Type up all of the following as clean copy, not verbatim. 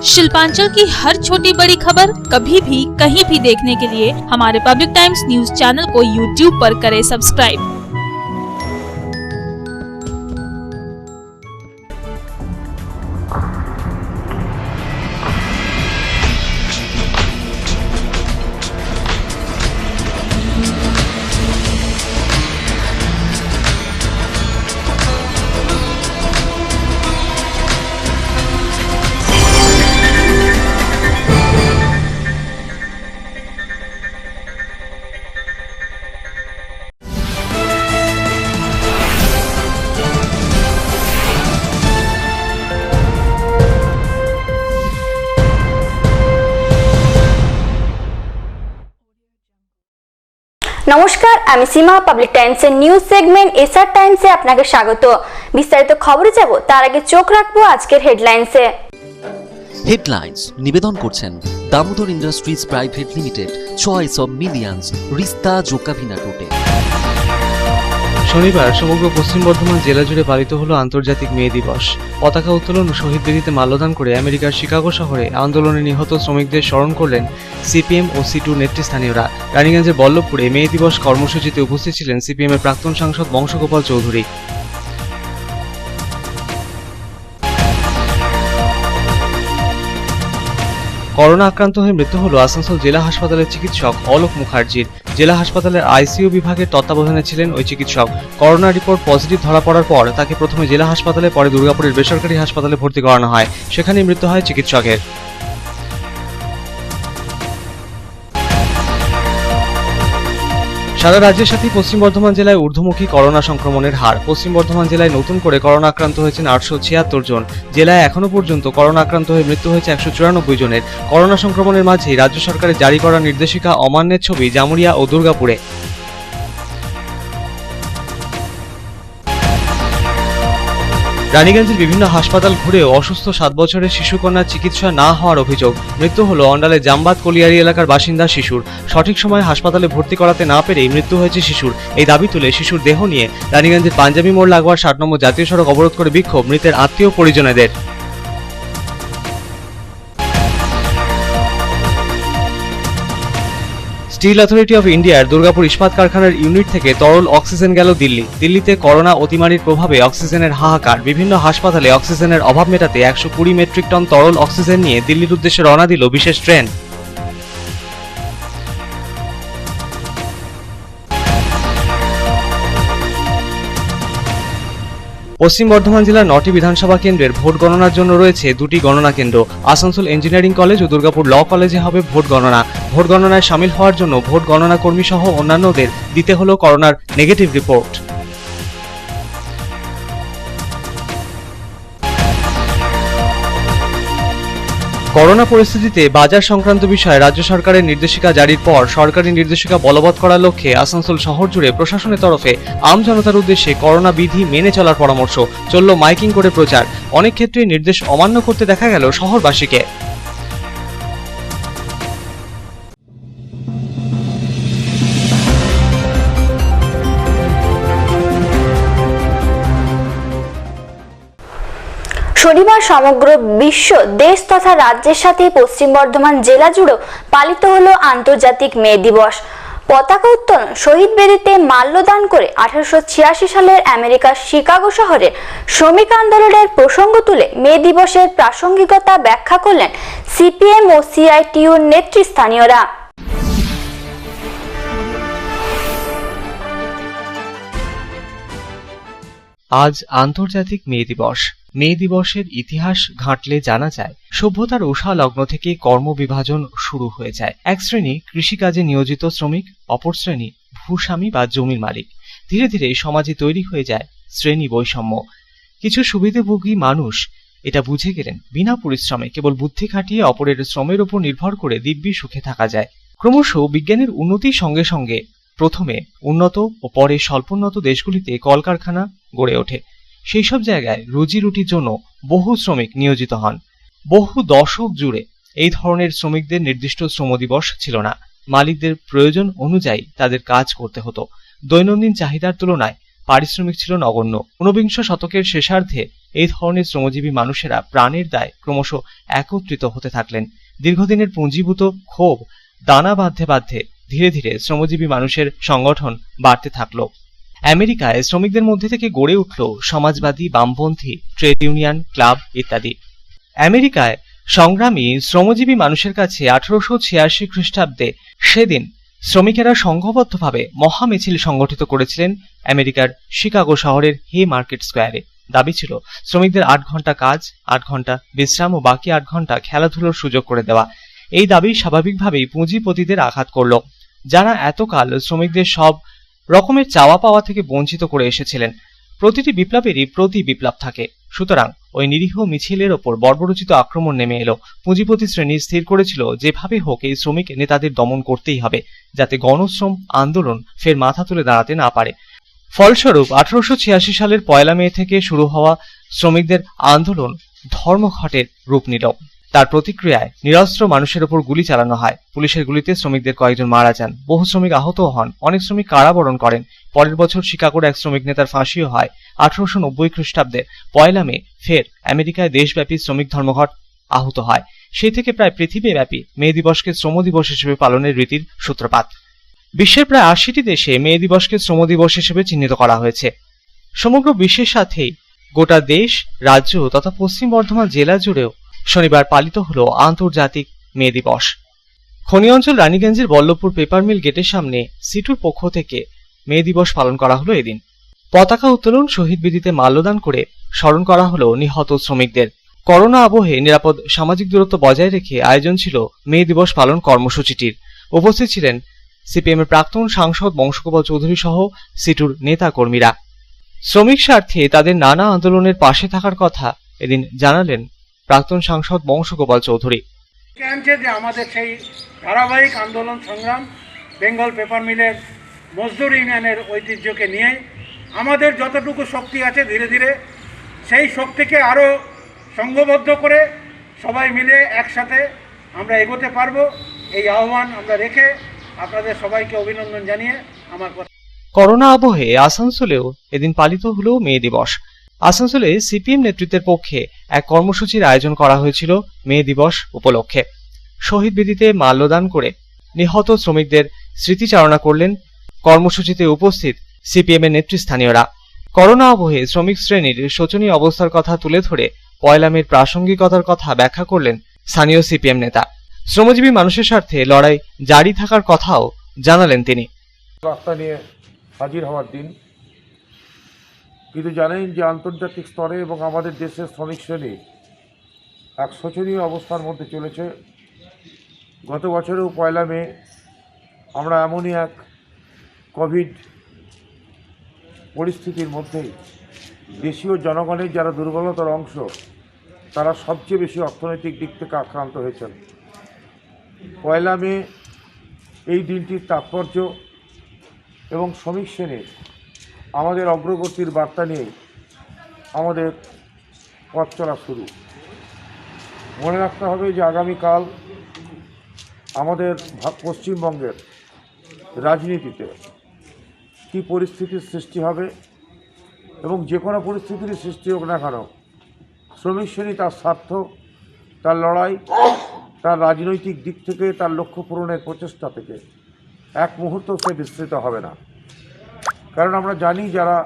शिल्पांचल की हर छोटी बड़ी खबर कभी भी कहीं भी देखने के लिए हमारे पब्लिक टाइम्स न्यूज चैनल को यूट्यूब पर करें सब्सक्राइब। নমস্কার, আমি সীমা। পাবলিক টাইমসের নিউজ সেগমেন্ট এসআর টাইমসে আপনাকে স্বাগত। বিস্তারিত খবরে যাব তার আগে চোখ রাখবো আজকের হেডলাইনসে। হেডলাইন্স নিবেদন করছেন Damodar industries private limited, choice of millions, রিস্তা জোকাভিনা টোটে। শনিবার সমগ্র পশ্চিম বর্ধমান জেলা জুড়ে পালিত হলো আন্তর্জাতিক মে দিবস। পতাকা উত্তোলন ও শহীদ বেদিতে মাল্যদান করে আমেরিকার শিকাগো শহরে আন্দোলনে নিহত শ্রমিকদের স্মরণ করলেন সিপিএম ও সিটু নেতৃস্থানীয়রা। রানীগঞ্জের বল্লভপুরে মে দিবস কর্মসূচিতে উপস্থিত ছিলেন সিপিএম এর প্রাক্তন সাংসদ বংশগোপাল চৌধুরী। করোনা আক্রান্ত হয়ে মৃত্যু হলো আসানসোল জেলা হাসপাতালের চিকিৎসক অলোক মুখার্জির। জেলা হাসপাতালের আইসিইউ বিভাগের তত্ত্বাবধানে ছিলেন ওই চিকিৎসক। করোনা রিপোর্ট পজিটিভ ধরা পড়ার পর তাকে প্রথমে জেলা হাসপাতালে, পরে দুর্গাপুরের বেসরকারি হাসপাতালে ভর্তি করানো হয়। সেখানেই মৃত্যু হয় চিকিৎসকের। সারা রাজ্যের সাথে পশ্চিম বর্ধমান জেলায় ঊর্ধ্বমুখী করোনা সংক্রমণের হার। পশ্চিম বর্ধমান জেলায় নতুন করে করোনা আক্রান্ত হয়েছেন 876 জন। জেলায় এখনো পর্যন্ত করোনা আক্রান্ত হয়ে মৃত্যু হয়েছে 194 জনের। করোনা সংক্রমণের মাঝেই রাজ্য সরকারের জারি করা নির্দেশিকা অমান্যের ছবি জামুরিয়া ও দুর্গাপুরে। রানীগঞ্জের বিভিন্ন হাসপাতাল ঘুরেও অসুস্থ 7 বছরের শিশুকন্যার চিকিৎসা না হওয়ার অভিযোগ। মৃত্যু হলো অন্ডালের জামবাদ কলিয়ারি এলাকার বাসিন্দা শিশুর। সঠিক সময়ে হাসপাতালে ভর্তি করাতে না পেরেই মৃত্যু হয়েছে শিশুর। এই দাবি তুলে শিশুর দেহ নিয়ে রানীগঞ্জের পাঞ্জাবি মোড় লাগোয়া 60 নম্বর জাতীয় সড়ক অবরোধ করে বিক্ষোভ মৃতের আত্মীয় পরিজনেদের। স্টিল অথরিটি অফ ইন্ডিয়ার দুর্গাপুর ইস্পাত কারখানার ইউনিট থেকে তরল অক্সিজেন গেল দিল্লিতে করোনা অতিমারির প্রভাবে অক্সিজেনের হাহাকার। বিভিন্ন হাসপাতালে অক্সিজেনের অভাব মেটাতে 120 মেট্রিক টন তরল অক্সিজেন নিয়ে দিল্লির উদ্দেশ্যে রওনা দিল বিশেষ ট্রেন। পশ্চিম বর্ধমান জেলার 9টি বিধানসভা কেন্দ্রের ভোট গণনার জন্য রয়েছে 2টি গণনা কেন্দ্র। আসানসোল ইঞ্জিনিয়ারিং কলেজ ও দুর্গাপুর ল কলেজে হবে ভোট গণনা। ভোট গণনায় সামিল হওয়ার জন্য ভোট গণনা কর্মী সহ অন্যান্যদের দিতে হলো করোনার নেগেটিভ রিপোর্ট। করোনা পরিস্থিতিতে বাজার সংক্রান্ত বিষয়ে রাজ্য সরকারের নির্দেশিকা জারির পর সরকারি নির্দেশিকা বলবৎ করার লক্ষ্যে আসানসোল শহর জুড়ে প্রশাসনের তরফে আম জনতার উদ্দেশ্যে করোনা বিধি মেনে চলার পরামর্শ। চলল মাইকিং করে প্রচার। অনেক ক্ষেত্রে নির্দেশ অমান্য করতে দেখা গেল শহরবাসীকে। শনিবার সমগ্র বিশ্ব, দেশ তথা রাজ্যের সাথে পশ্চিম বর্ধমান জেলা জুড়েও পালিত হলো আন্তর্জাতিক মে দিবস। পতাকা উত্তোলন, শহীদ বেদিতে মাল্যদান করে 1886 সালের আমেরিকার শিকাগো শহরে শ্রমিক আন্দোলনের প্রসঙ্গ তুলে মে দিবসের প্রাসঙ্গিকতা ব্যাখ্যা করলেন সিপিএম ও সিআইটিইউর নেতৃস্থানীয়রা। আজ আন্তর্জাতিক মে দিবস। মে দিবসের ইতিহাস ঘাঁটলে জানা যায়, সভ্যতার উষা লগ্ন থেকে কর্মবিভাজন শুরু হয়ে যায়। এক শ্রেণী কৃষিকাজে নিয়োজিত শ্রমিক, অপর শ্রেণী ভূস্বামী বা জমির মালিক। ধীরে ধীরে সমাজে তৈরি হয়ে যায় শ্রেণী বৈষম্য। কিছু সুবিধাভোগী মানুষ এটা বুঝে গেলেন, বিনা পরিশ্রমে কেবল বুদ্ধি খাটিয়ে অপরের শ্রমের উপর নির্ভর করে দিব্যি সুখে থাকা যায়। ক্রমশ বিজ্ঞানের উন্নতির সঙ্গে সঙ্গে প্রথমে উন্নত ও পরে স্বল্পোন্নত দেশগুলিতে কলকারখানা গড়ে ওঠে। সেই সব জায়গায় রুজি রুটির জন্য বহু শ্রমিক নিয়োজিত হন। বহু দশক জুড়ে এই ধরনের শ্রমিকদের নির্দিষ্ট শ্রম দিবস ছিল না। মালিকদের প্রয়োজন অনুযায়ী তাদের কাজ করতে হতো। দৈনন্দিন চাহিদার তুলনায় পারিশ্রমিক ছিল নগণ্য। ঊনবিংশ শতকের শেষার্ধে এই ধরনের শ্রমজীবী মানুষেরা প্রাণের দায় ক্রমশ একত্রিত হতে থাকলেন। দীর্ঘদিনের পুঞ্জীভূত ক্ষোভ দানা বাঁধতে বাঁধতে ধীরে ধীরে শ্রমজীবী মানুষের সংগঠন বাড়তে থাকলো। আমেরিকায় শ্রমিকদের মধ্যে থেকে গড়ে উঠল সমাজবাদী, বামপন্থী, ট্রেড ইউনিয়ন, ক্লাব ইত্যাদি। আমেরিকায় সংগ্রামী শ্রমজীবী মানুষের কাছে 1886 খ্রিস্টাব্দে সেদিন শ্রমিকেরা সংঘবদ্ধভাবে মহামিছিল সংগঠিত করেছিলেন আমেরিকার শিকাগো শহরের হে মার্কেট স্কোয়ারে। দাবি ছিল শ্রমিকদের 8 ঘন্টা কাজ, 8 ঘন্টা বিশ্রাম ও বাকি 8 ঘন্টা খেলাধুলোর সুযোগ করে দেওয়া। এই দাবি স্বাভাবিকভাবেই পুঁজিপতিদের আঘাত করল, যারা এতকাল শ্রমিকদের সব রকমের চাওয়া পাওয়া থেকে বঞ্চিত করে এসেছিলেন। প্রতিটি বিপ্লবেরই প্রতি বিপ্লব থাকে, সুতরাং ওই নিরীহ মিছিলের ওপর বর্বরোচিত আক্রমণ নেমে এলো। পুঁজিপতি শ্রেণী স্থির করেছিল যেভাবে হোক এই শ্রমিক নেতাদের দমন করতেই হবে, যাতে গণশ্রম আন্দোলন ফের মাথা তুলে দাঁড়াতে না পারে। ফলস্বরূপ 1886 সালের 1 মে থেকে শুরু হওয়া শ্রমিকদের আন্দোলন ধর্মঘটের রূপ নিল। তার প্রতিক্রিয়ায় নিরস্ত্র মানুষের ওপর গুলি চালানো হয়। পুলিশের গুলিতে শ্রমিকদের কয়েকজন মারা যান, বহু শ্রমিক আহত হন, অনেক শ্রমিক কারাবরণ করেন। পরের বছর শিকাগোর এক শ্রমিক নেতার ফাঁসিও হয়। 1890 খ্রিস্টাব্দে 1 মে ফের আমেরিকায় দেশব্যাপী শ্রমিক ধর্মঘট আহত হয়। সেই থেকে প্রায় পৃথিবীব্যাপী মে দিবসকে শ্রম দিবস হিসেবে পালনের রীতির সূত্রপাত। বিশ্বের প্রায় 80টি দেশে মে দিবসকে শ্রম দিবস হিসেবে চিহ্নিত করা হয়েছে। সমগ্র বিশ্বের সাথেই গোটা দেশ, রাজ্য তথা পশ্চিম বর্ধমান জেলা জুড়েও শনিবার পালিত হলো আন্তর্জাতিক মে দিবস। খনি অঞ্চল রানীগঞ্জের বল্লভপুর পেপার মিল গেটের সামনে সিটুর পক্ষ থেকে মে দিবস পালন করা হলো এদিন। পতাকা উত্তোলন, শহীদ বেদিতে মাল্যদান করে স্মরণ করা হলো নিহত শ্রমিকদের। করোনা আবহে নিরাপদ সামাজিক দূরত্ব বজায় রেখে আয়োজন ছিল মে দিবস পালন কর্মসূচিটির। উপস্থিত ছিলেন সিপিএম এর প্রাক্তন সাংসদ বংশগোপাল চৌধুরী সহ সিটুর নেতা কর্মীরা। শ্রমিক স্বার্থে তাদের নানা আন্দোলনের পাশে থাকার কথা এদিন জানালেন প্রাক্তন সাংসদ বংশগোপাল চৌধুরী। যে আমাদের সেই ধারাবাহিক আন্দোলন সংগ্রাম বেঙ্গল পেপার মিলের মজদুর ইউনিয়নের ঐতিহ্যকে নিয়ে আমাদের যতটুকু শক্তি আছে ধীরে ধীরে সেই শক্তিকে আরও সংঘবদ্ধ করে সবাই মিলে একসাথে আমরা এগোতে পারবো, এই আহ্বান আমরা রেখে আপনাদের সবাইকে অভিনন্দন জানিয়ে আমার কথা। করোনা আবহে আসানসোলেও এদিন পালিত হলো মে দিবস। আসানসোলে সিপিএম নেতৃত্বের পক্ষে এক কর্মসূচির আয়োজন করা হয়েছিল মে দিবস উপলক্ষে। শহীদ বেদিতে মাল্যদান করে নিহত শ্রমিকদের স্মৃতিচারণা করলেন কর্মসূচিতে উপস্থিত সিপিএম এর নেতৃস্থানীয়রা। করোনা আবহে শ্রমিক শ্রেণীর শোচনীয় অবস্থার কথা তুলে ধরে 1 মের প্রাসঙ্গিকতার কথা ব্যাখ্যা করলেন স্থানীয় সিপিএম নেতা। শ্রমজীবী মানুষের স্বার্থে লড়াই জারি থাকার কথাও জানালেন তিনি। রাস্তা নিয়ে হাজির হওয়ার দিন, কিন্তু জানেন যে আন্তর্জাতিক স্তরে এবং আমাদের দেশের শ্রমিক শ্রেণী এক শোচনীয় অবস্থার মধ্যে চলেছে। গত বছরেও 1 মে আমরা এমনই এক কোভিড পরিস্থিতির মধ্যেই দেশীয় জনগণের যারা দুর্বলতর অংশ তারা সবচেয়ে বেশি অর্থনৈতিক দিক থেকে আক্রান্ত হয়েছেন। 1 মে এই দিনটির তাৎপর্য এবং শ্রমিক শ্রেণীর আমাদের অগ্রগতির বার্তা নিয়ে আমাদের পথ চলা শুরু। মনে রাখতে হবে যে আগামীকাল আমাদের পশ্চিমবঙ্গের রাজনীতিতে কী পরিস্থিতির সৃষ্টি হবে, এবং যে কোনো পরিস্থিতির সৃষ্টি হোক না কেন শ্রমিক শ্রেণী তার স্বার্থ, তার লড়াই, তার রাজনৈতিক দিক থেকে তার লক্ষ্য পূরণের প্রচেষ্টা থেকে এক মুহূর্ত সে বিস্তৃত হবে না। কারণ আমরা জানি যারা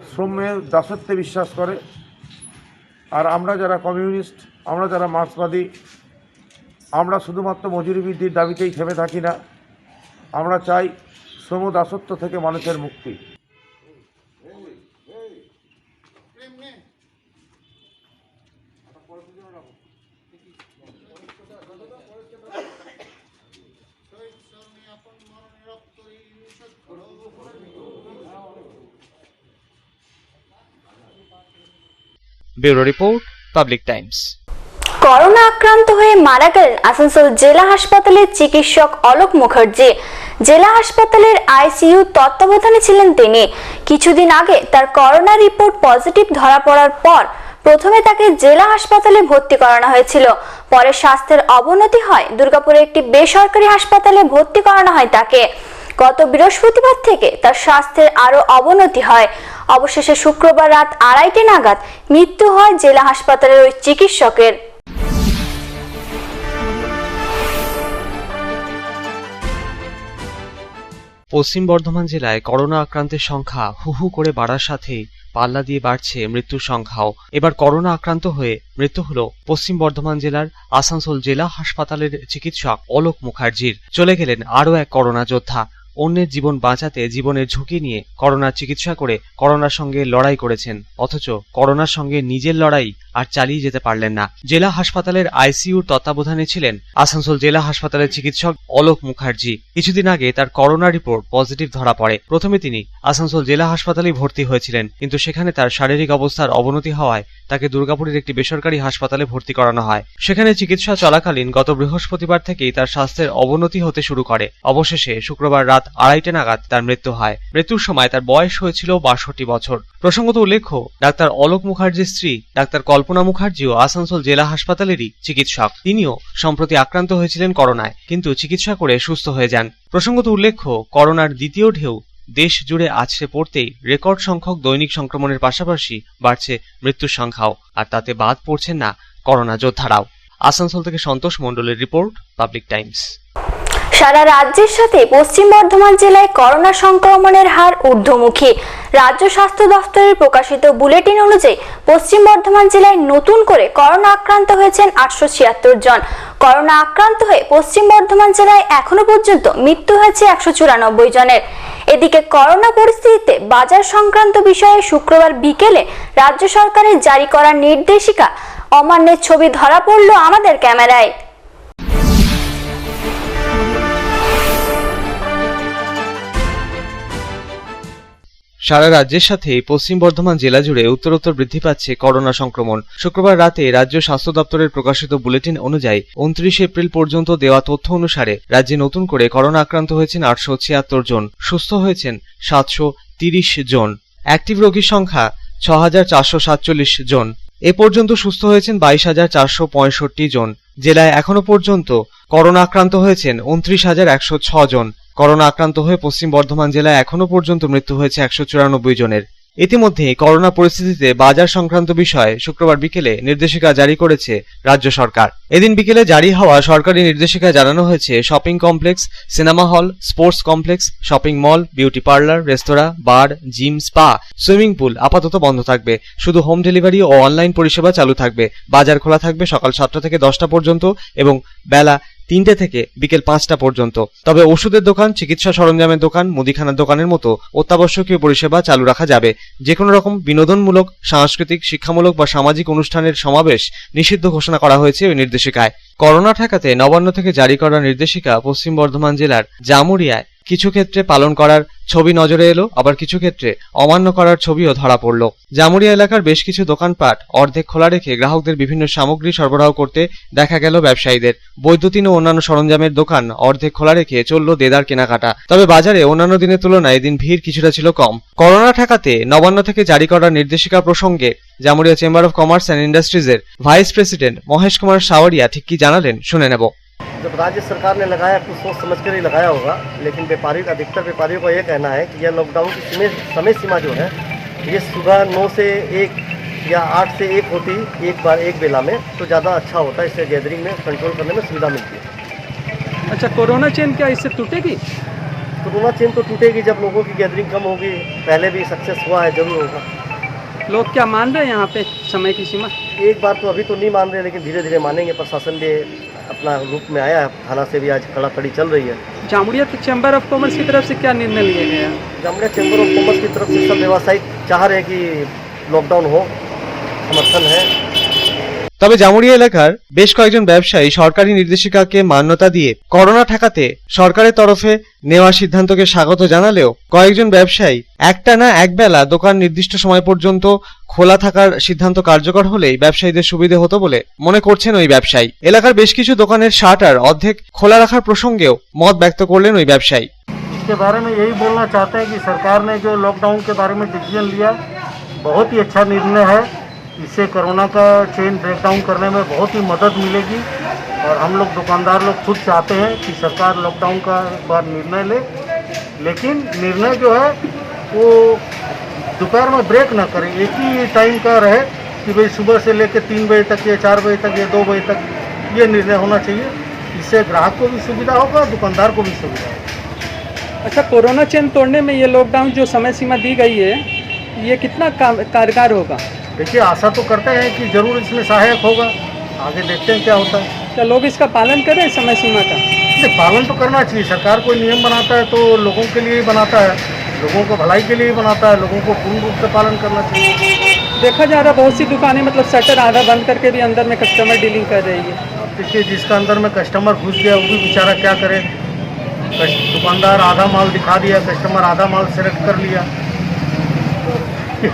শ্রমের দাসত্বে বিশ্বাস করে, আর আমরা যারা কমিউনিস্ট, আমরা যারা মার্ক্সবাদী, আমরা শুধুমাত্র মজুরি বৃদ্ধির দাবিতেই থেমে থাকি না, আমরা চাই শ্রম দাসত্ব থেকে মানুষের মুক্তি। Bureau report, public Times. Corona আক্রান্ত হয়ে মারা গেলেন আসানসোল জেলা হাসপাতালের চিকিৎসক অলোক মুখার্জি। জেলা হাসপাতালের আইসিইউ তত্ত্বাবধানে ছিলেন তিনি। কিছুদিন আগে তার করোনা রিপোর্ট পজিটিভ ধরা পড়ার পর প্রথমে তাকে জেলা হাসপাতালে ভর্তি করানো হয়েছিল। পরে স্বাস্থ্যের অবনতি হয় দুর্গাপুরে একটি বেসরকারি হাসপাতালে ভর্তি করানো হয় তাকে। গত বৃহস্পতিবার থেকে তার স্বাস্থ্যের আরো অবনতি হয়। অবশেষে শুক্রবার রাত 2:30 নাগাদ মৃত্যু হয় জেলা হাসপাতালের ওই চিকিৎসকের। পশ্চিম বর্ধমান জেলায় করোনা আক্রান্তের সংখ্যা হু হু করে বাড়ার সাথে পাল্লা দিয়ে বাড়ছে মৃত্যুর সংখ্যাও। এবার করোনা আক্রান্ত হয়ে মৃত্যু হলো পশ্চিম বর্ধমান জেলার আসানসোল জেলা হাসপাতালের চিকিৎসক অলোক মুখার্জির। চলে গেলেন আরও এক করোনা যোদ্ধা। অন্যের জীবন বাঁচাতে জীবনের ঝুঁকি নিয়ে করোনার চিকিৎসা করে করোনার সঙ্গে লড়াই করেছেন, অথচ করোনার সঙ্গে নিজের লড়াই আর চালিয়ে যেতে পারলেন না। জেলা হাসপাতালের আইসিইউর তত্ত্বাবধানে ছিলেন আসানসোল জেলা হাসপাতালের চিকিৎসক অলোক মুখার্জি। কিছুদিন আগে তার করোনা রিপোর্ট পজিটিভ ধরা পড়ে। প্রথমে তিনি আসানসোল জেলা হাসপাতালে ভর্তি হয়েছিলেন, কিন্তু সেখানে তার শারীরিক অবস্থার অবনতি হওয়ায় তাকে দুর্গাপুরের একটি বেসরকারি হাসপাতালে ভর্তি করানো হয়। সেখানে চিকিৎসা চলাকালীন গত বৃহস্পতিবার থেকেই তার স্বাস্থ্যের অবনতি হতে শুরু করে। অবশেষে শুক্রবার রাত 2:30 নাগাদ তার মৃত্যু হয়। মৃত্যুর সময় তার বয়স হয়েছিল 62 বছর। প্রসঙ্গত উল্লেখ্য, ডাক্তার অলোক মুখার্জির স্ত্রী ডাক্তার কল্পনা মুখার্জিও আসানসোল জেলা হাসপাতালেরই চিকিৎসক। তিনিও সম্প্রতি আক্রান্ত হয়েছিলেন করোনায়, কিন্তু চিকিৎসা করে সুস্থ হয়ে যান। প্রসঙ্গত উল্লেখ্য, করোনার দ্বিতীয় ঢেউ দেশ জুড়ে আছড়ে পড়তেই রেকর্ড সংখ্যক দৈনিক সংক্রমণের পাশাপাশি বাড়ছে মৃত্যুর সংখ্যাও, আর তাতে বাদ পড়ছেন না করোনা যোদ্ধারাও। আসানসোল থেকে সন্তোষ মণ্ডলের রিপোর্ট, পাবলিক টাইমস। সারা রাজ্যের সাথে পশ্চিম বর্ধমান জেলায় করোনা সংক্রমণের হার ঊর্ধ্বমুখী। রাজ্য স্বাস্থ্য দফতরের প্রকাশিত বুলেটিন অনুযায়ী পশ্চিম বর্ধমান জেলায় নতুন করে করোনা আক্রান্ত হয়েছেন 876 জন। করোনা আক্রান্ত হয়ে পশ্চিম বর্ধমান জেলায় এখনো পর্যন্ত মৃত্যু হয়েছে 194 জনের। এদিকে করোনা পরিস্থিতিতে বাজার সংক্রান্ত বিষয়ে শুক্রবার বিকেলে রাজ্য সরকারের জারি করা নির্দেশিকা অমান্যের ছবি ধরা পড়ল আমাদের ক্যামেরায়। সারা রাজ্যের সাথে পশ্চিম বর্ধমান জেলা জুড়ে উত্তরোত্তর বৃদ্ধি পাচ্ছে করোনা সংক্রমণ। শুক্রবার রাতে রাজ্য স্বাস্থ্য দপ্তরের প্রকাশিত বুলেটিন অনুযায়ী 29 এপ্রিল পর্যন্ত দেওয়া তথ্য অনুসারে রাজ্যে নতুন করে করোনা আক্রান্ত হয়েছেন 876 জন, সুস্থ হয়েছেন 730 জন। অ্যাক্টিভ রোগীর সংখ্যা 6447 জন। এ পর্যন্ত সুস্থ হয়েছেন 22,465 জন। জেলায় এখনো পর্যন্ত করোনা আক্রান্ত হয়েছেন 29,106 জন। করোনা আক্রান্ত হয়ে পশ্চিম বর্ধমান জেলায় এখনো পর্যন্ত মৃত্যু হয়েছে 194 জনের। ইতিমধ্যে করোনা পরিস্থিতিতে বাজার সংক্রান্ত বিষয়ে শুক্রবার বিকেলে নির্দেশিকা জারি করেছে রাজ্য সরকার। এদিন বিকেলে জারি হওয়া সরকারি নির্দেশিকায় জানানো হয়েছে, shopping complex, cinema hall, sports complex, shopping mall, beauty parlour, রেস্তোরাঁ, bar, gym, spa, swimming pool আপাতত বন্ধ থাকবে। শুধু হোম ডেলিভারি ও অনলাইন পরিষেবা চালু থাকবে। বাজার খোলা থাকবে সকাল 7টা থেকে 10টা পর্যন্ত এবং বেলা 3টে থেকে বিকেল 5টা পর্যন্ত। তবে ওষুধের দোকান, চিকিৎসা সরঞ্জামের দোকান, মুদিখানার দোকানের মতো অত্যাবশ্যকীয় পরিষেবা চালু রাখা যাবে। যে কোনো রকম বিনোদনমূলক, সাংস্কৃতিক, শিক্ষামূলক বা সামাজিক অনুষ্ঠানের সমাবেশ নিষিদ্ধ ঘোষণা করা হয়েছে ওই নির্দেশিকায়। করোনা ঠেকাতে নবান্ন থেকে জারি করা নির্দেশিকা পশ্চিম বর্ধমান জেলার জামুরিয়ায় কিছু ক্ষেত্রে পালন করার ছবি নজরে এলো, আবার কিছু ক্ষেত্রে অমান্য করার ছবিও ধরা পড়ল। জামুরিয়া এলাকার বেশ কিছু দোকানপাট অর্ধেক খোলা রেখে গ্রাহকদের বিভিন্ন সামগ্রী সরবরাহ করতে দেখা গেল ব্যবসায়ীদের। বৈদ্যুতিন ও অন্যান্য সরঞ্জামের দোকান অর্ধেক খোলা রেখে চলল দেদার কেনাকাটা। তবে বাজারে অন্যান্য দিনের তুলনায় এদিন ভিড় কিছুটা ছিল কম। করোনা ঠেকাতে নবান্ন থেকে জারি করা নির্দেশিকা প্রসঙ্গে Jamuria chamber of commerce and ইন্ডাস্ট্রিজের ভাইস প্রেসিডেंट মহেশ কুমার সাওয়ারিয়া ঠিক কি জানালেন শুনে নেব। जब राज्य सरकार ने लगाया कुछ सोच समझ कर ही लगाया होगा, लेकिन अधिकतर व्यापारियों का ये कहना है कि यह लॉकडाउन की समय सीमा जो है ये सुबह 9 से 1 या 8 से 1 होती एक बार एक बेला में, तो ज़्यादा अच्छा होता है। इससे गैदरिंग में कंट्रोल करने में सुविधा मिलती है। अच्छा, कोरोना चेन क्या इससे टूटेगी? कोरोना चेन तो टूटेगी जब लोगों की गैदरिंग कम होगी। पहले भी सक्सेस हुआ है, जरूर होगा। लोग क्या मान रहे हैं यहाँ पे समय की सीमा? एक बार तो अभी तो नहीं मान रहे, लेकिन धीरे धीरे मानेंगे। प्रशासन भी अपना रूप में आया है, थाना से भी आज कड़ी चल रही है। जामुड़िया चैम्बर ऑफ कॉमर्स की तरफ से क्या निर्णय लिए गए हैं? जामुड़िया चैम्बर ऑफ कॉमर्स की तरफ से सब व्यवसायी चाह रहे हैं कि लॉकडाउन हो, समर्थन है। তবে জামুরিয়া এলাকার বেশ কয়েকজন ব্যবসায়ী সরকারি নির্দেশিকাকে মান্যতা দিয়ে করোনা ঠেকাতে সরকারের তরফে নেওয়া সিদ্ধান্তকে স্বাগত জানালেও কয়েকজন ব্যবসায়ী একটানা একবেলা দোকান নির্দিষ্ট সময় পর্যন্ত খোলা থাকার সিদ্ধান্ত কার্যকর হলেই ব্যবসায়ীদের সুবিধে হতো বলে মনে করছেন ওই ব্যবসায়ী। এলাকার বেশ কিছু দোকানের শাটার অর্ধেক খোলা রাখার প্রসঙ্গেও মত ব্যক্ত করলেন ওই ব্যবসায়ী। इसके बारे में यही बोलना चाहते हैं कि सरकार ने जो लॉकडाउन के बारे में डिसीजन लिया बहुत ही अच्छा निर्णय है। इससे कोरोना का चेन ब्रेकडाउन करने में बहुत ही मदद मिलेगी और हम लोग दुकानदार लोग खुद चाहते हैं कि सरकार लॉकडाउन का एक बार निर्णय ले लेकिन निर्णय जो है वो दोपहर में ब्रेक ना करें, एक ही टाइम का रहे कि भाई सुबह से लेकर 3 बजे तक या 4 बजे तक या 2 बजे तक ये निर्णय होना चाहिए। इससे ग्राहक को भी सुविधा होगा, दुकानदार को भी सुविधा होगा। अच्छा, कोरोना चेन तोड़ने में ये लॉकडाउन जो समय सीमा दी गई है, ये कितना कारगर होगा? देखिए, आशा तो करते हैं कि जरूर इसमें सहायक होगा, आगे देखते हैं क्या होता है। क्या लोग इसका पालन करें समय सीमा का? पालन तो करना चाहिए, सरकार कोई नियम बनाता है तो लोगों के लिए ही बनाता है, लोगों को भलाई के लिए ही बनाता है, लोगों को पूर्ण रूप से पालन करना चाहिए। देखा जा रहा बहुत सी दुकानें मतलब शटर आधा बंद करके भी अंदर में कस्टमर डीलिंग कर रही है। अब देखिए, जिसका अंदर में कस्टमर घुस गया वो भी बेचारा क्या करे, दुकानदार आधा माल दिखा दिया, कस्टमर आधा माल सेलेक्ट कर लिया,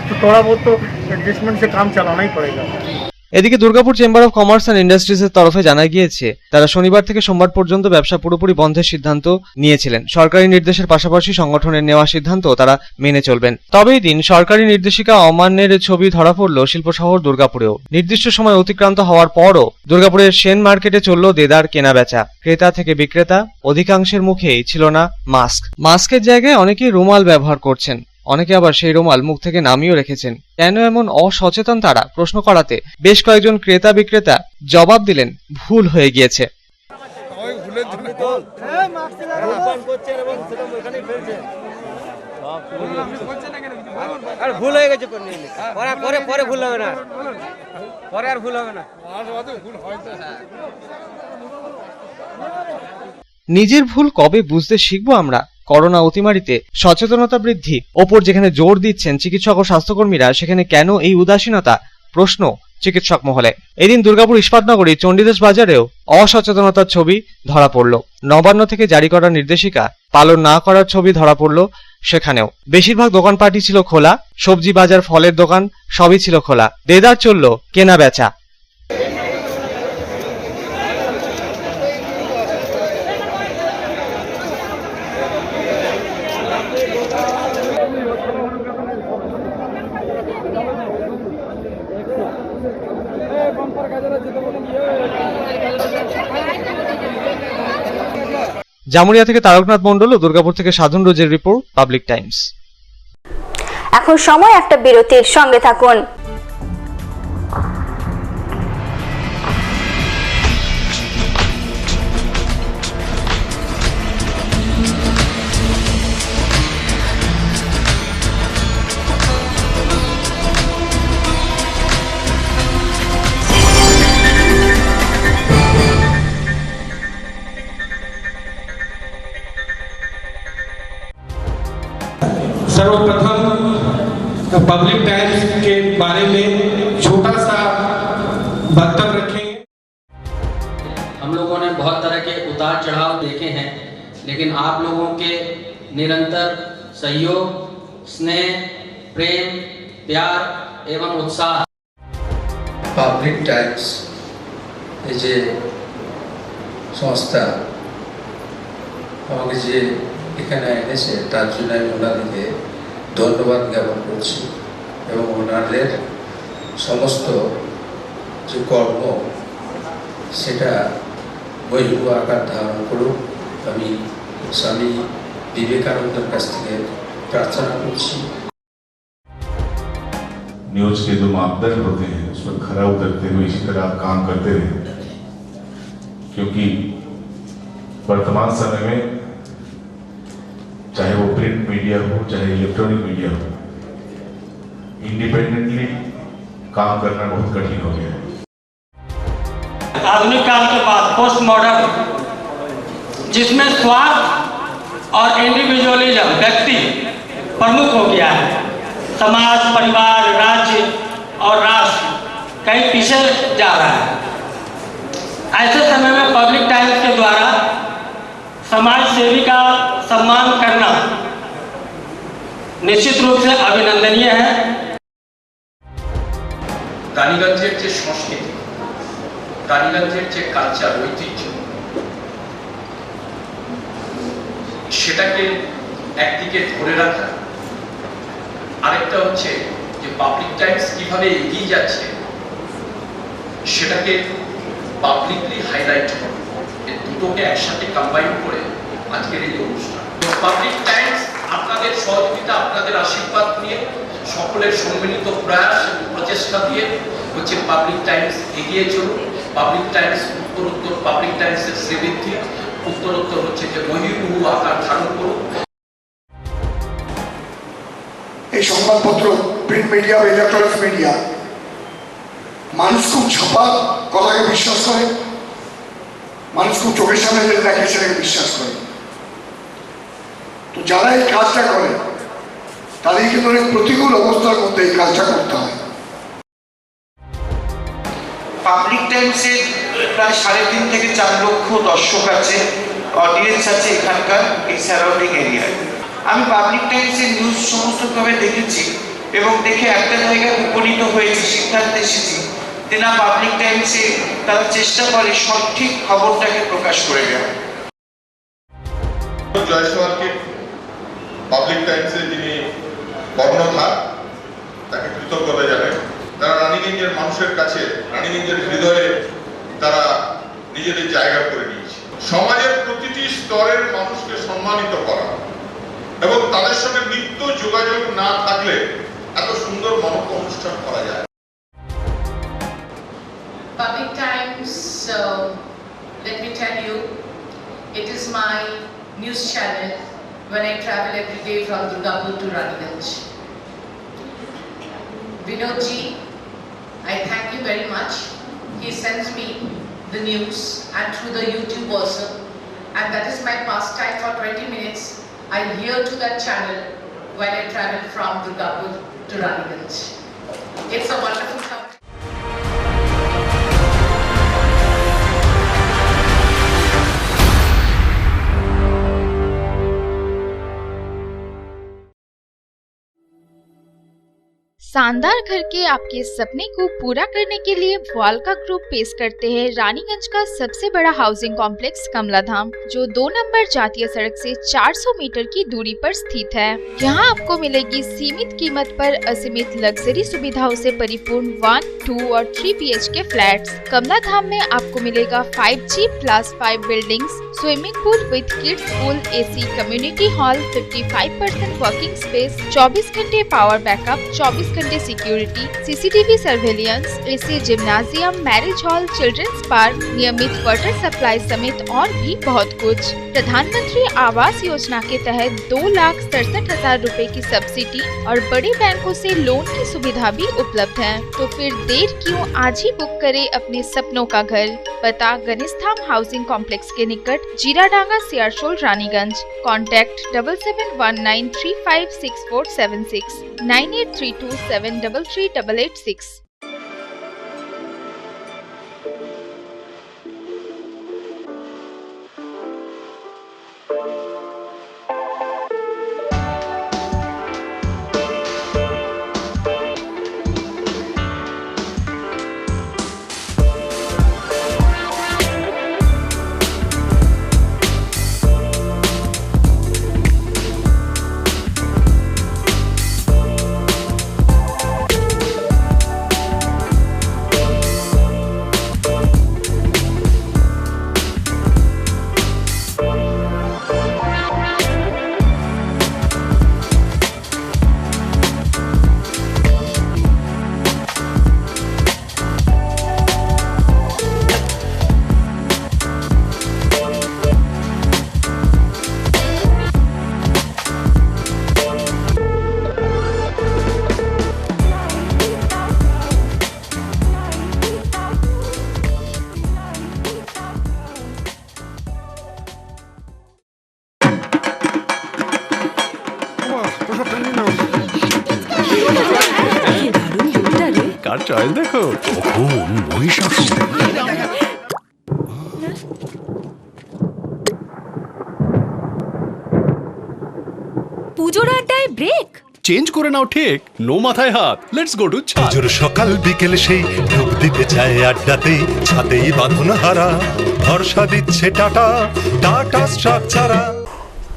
तो थोड़ा बहुत तो एडजस्टमेंट से काम चलाना ही पड़ेगा। এদিকে Durgapur chamber of commerce and ইন্ডাস্ট্রিজের তরফে জানা গিয়েছে তারা শনিবার থেকে সোমবার পর্যন্ত ব্যবসা পুরোপুরি বন্ধের সিদ্ধান্ত নিয়েছিলেন। সরকারি নির্দেশের পাশাপাশি সংগঠনের নেওয়া সিদ্ধান্ত তারা মেনে চলবেন। তবে এই দিন সরকারি নির্দেশিকা অমান্যের ছবি ধরা পড়ল শিল্প শহর দুর্গাপুরেও। নির্দিষ্ট সময় অতিক্রান্ত হওয়ার পরও দুর্গাপুরের সেন মার্কেটে চলল দেদার কেনা বেচা। ক্রেতা থেকে বিক্রেতা অধিকাংশের মুখেই ছিল না মাস্ক। মাস্কের জায়গায় অনেকেই রুমাল ব্যবহার করছেন, অনেকে আবার সেই রুমাল মুখ থেকে নামিয়েও রেখেছেন। কেন এমন অসচেতন তারা প্রশ্ন করাতে বেশ কয়েকজন ক্রেতা বিক্রেতা জবাব দিলেন ভুল হয়ে গিয়েছে। ভুল হয়ে গেছে, পরে ভুল হবে না, পরে আর ভুল হবে না। নিজের ভুল কবে বুঝতে শিখবো আমরা? করোনা অতিমারিতে সচেতনতা বৃদ্ধি ওপর যেখানে জোর দিচ্ছেন চিকিৎসক ও স্বাস্থ্যকর্মীরা, সেখানে কেন এই উদাসীনতা? প্রশ্ন চিকিৎসক মহলে। এদিন দুর্গাপুর ইস্পাতনগরী চণ্ডীদাস বাজারেও অসচেতনতার ছবি ধরা পড়ল। নবান্ন থেকে জারি করা নির্দেশিকা পালন না করার ছবি ধরা পড়ল সেখানেও। বেশিরভাগ দোকানপাটই ছিল খোলা, সবজি বাজার, ফলের দোকান সবই ছিল খোলা। দেদার চলল কেনা বেচা। জামুরিয়া থেকে তারকনাথ মণ্ডল ও দুর্গাপুর থেকে সাধন রোজের রিপোর্ট, পাবলিক টাইমস। এখন সময় একটা বিরতির, সঙ্গে থাকুন। सर्वप्रथम पब्लिक टाइम्स के बारे में छोटा सा वक्तव्य रखेंगे। हम लोगों ने बहुत तरह के उतार चढ़ाव देखे हैं, लेकिन आप लोगों के निरंतर सहयोग, स्नेह, प्रेम, प्यार एवं उत्साह। पब्लिक टाइम्स এই যে সংস্থা আমাকে যে এখানে এনেছে তার জন্য আমি ওনাদেরকে ধন্যবাদ জ্ঞাপন করছি এবং ওনাদের সমস্ত যে কর্ম সেটা বহির্ভূত আকার ধারণ করুক আমি স্বামী বিবেকানন্দের কাছ থেকে प्रार्थना করছি। न्यूज के जो मापदंड होते हैं उस पर खरा उतरते हुए इसी तरह आप काम करते रहे, क्योंकि वर्तमान समय में चाहे वो प्रिंट मीडिया हो चाहे इलेक्ट्रॉनिक मीडिया हो, इंडिपेंडेंटली काम करना बहुत कठिन हो गया है। आधुनिक काल के बाद पोस्ट मॉडर्न, जिसमें स्वार्थ और इंडिविजुअलिज्म व्यक्ति प्रमुख हो गया है, समाज, परिवार, राज्य और राष्ट्र कहीं पीछे जा रहा है। ऐसे समय में पब्लिक टाइम्स के द्वारा समाज सेवी का सम्मान करना निश्चित रूप से अभिनंदनीय है। টালিগঞ্জের যে সংস্কৃতি, টালিগঞ্জের যে কালচার, ঐতিহ্য, সেটাকে একদিকে ধরে রাখা, আরেকটা হচ্ছে যে পাবলিক টাইমস কিভাবে এগিয়ে যাচ্ছে সেটাকে পাবলিকলি হাইলাইট করা, এই দুটোকে একসাথে কম্বাইন করে আজকের এই অনুষ্ঠান। পাবলিক টাইমস আপনাদের সহযোগিতা, আপনাদের আশীর্বাদ নিয়ে, সকলের সম্মিলিত প্রয়াস এবং প্রচেষ্টা দিয়ে হচ্ছে পাবলিক টাইমস এগিয়ে চলুন। পাবলিক টাইমস উত্তরোত্তর, পাবলিক টাইমসের শ্রীবৃদ্ধি উত্তরোত্তর হচ্ছে যে মহিমুহু আকার ধারণ করুন। এই সংবাদপত্র, প্রিন্ট মিডিয়া বা ইলেকট্রনিক্স মিডিয়া, মানুষ খুব ছাপা কথাকে বিশ্বাস করে, মানুষ খুব চোখের সামনে যেটা দেখে সেটাকে বিশ্বাস করে। তো যারা এই কাজটা করে তাদের কিন্তু অনেক প্রতিকূল অবস্থার মধ্যে এই কাজটা করতে হয়। পাবলিক টাইমসের প্রায় 3.5 থেকে 4 লক্ষ দর্শক আছে, অডিয়েন্স আছে এখানকার এই সারাউন্ডিং এরিয়ায়। আমি পাবলিক টাইমসের নিউজ সমস্তভাবে দেখেছি এবং দেখে একটা জায়গায় উপনীত হয়েছি, সিদ্ধান্তে এসেছি যে না, পাবলিক টাইমসে তারা চেষ্টা করে সঠিক খবরটাকে প্রকাশ করে দেওয়া। জয়সওয়ালকে পাবলিক টাইমসে যিনি কর্ণধার, তাকে কৃতজ্ঞতা জানাই। তারা রানীগঞ্জের মানুষের কাছে, রানীগঞ্জের হৃদয়ে তারা নিজেদের জায়গা করে নিয়েছে। সমাজের প্রতিটি স্তরের মানুষকে সম্মানিত করা এবং তাদের সঙ্গে নিত্য যোগাযোগ না থাকলে এত সুন্দর মনজ্ঞ অনুষ্ঠান করা যায়। Public Times, let me tell you, it is my news channel when I travel every day from Durgapur to Raniganj. Vinodji, I thank you very much. He sends me the news and through the YouTube also, and that is my pastime for 20 minutes. I hear to that channel when I travel from Durgapur to Raniganj. It's a wonderful company. शानदार घर के आपके सपने को पूरा करने के लिए वालका ग्रुप पेश करते हैं रानीगंज का सबसे बड़ा हाउसिंग कॉम्प्लेक्स कमलाधाम, जो 2 नंबर जातीय सड़क से 400 मीटर की दूरी पर स्थित है। यहाँ आपको मिलेगी सीमित कीमत पर असीमित लग्जरी सुविधाओं से परिपूर्ण 1, 2 और 3 BHK फ्लैट्स। कमलाधाम में आपको मिलेगा 5G+5 buildings, swimming pool with kids pool, AC community hall, 55% working space, 24 घंटे पावर बैकअप, 24 घंटे security, CCTV surveillance, AC gymnasium, marriage hall, children's park, नियमित वाटर सप्लाई समेत और भी बहुत कुछ। प्रधानमंत्री आवास योजना के तहत 2,67,000 रुपए की सब्सिडी और बड़े बैंकों से लोन की सुविधा भी उपलब्ध है। तो फिर देर क्यों, आज ही बुक करें अपने सपनों का घर। पता गणेशधाम हाउसिंग कॉम्प्लेक्स के निकट, जीराडांगा, सियारशोल, रानीगंज। कॉन्टैक्ट 7719356476, 9832733886। কার চয়েস দেখো, মহিষাসুর। পুজোর আড্ডায় ব্রেক চেঞ্জ করে নাও ঠিক, নো মাথায় হাত। লেটস গো টু পুজোর সকাল বিকেল সেই ঢুক দিতে চায় আড্ডাতে, ছাদেই বাঁধন হারা ভরসা দিচ্ছে টাটা, টাটা স্ট্রাকচারা।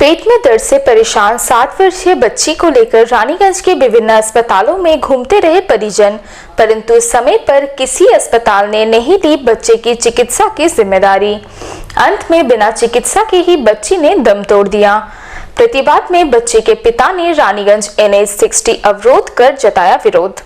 पेट में दर्द से परेशान 7 वर्षीय बच्ची को लेकर रानीगंज के विभिन्न अस्पतालों में घूमते रहे परिजन, परंतु समय पर किसी अस्पताल ने नहीं ली बच्चे की चिकित्सा की जिम्मेदारी। अंत में बिना चिकित्सा के ही बच्ची ने दम तोड़ दिया। प्रतिवाद में बच्चे के पिता ने रानीगंज NH 60 अवरोध कर जताया विरोध।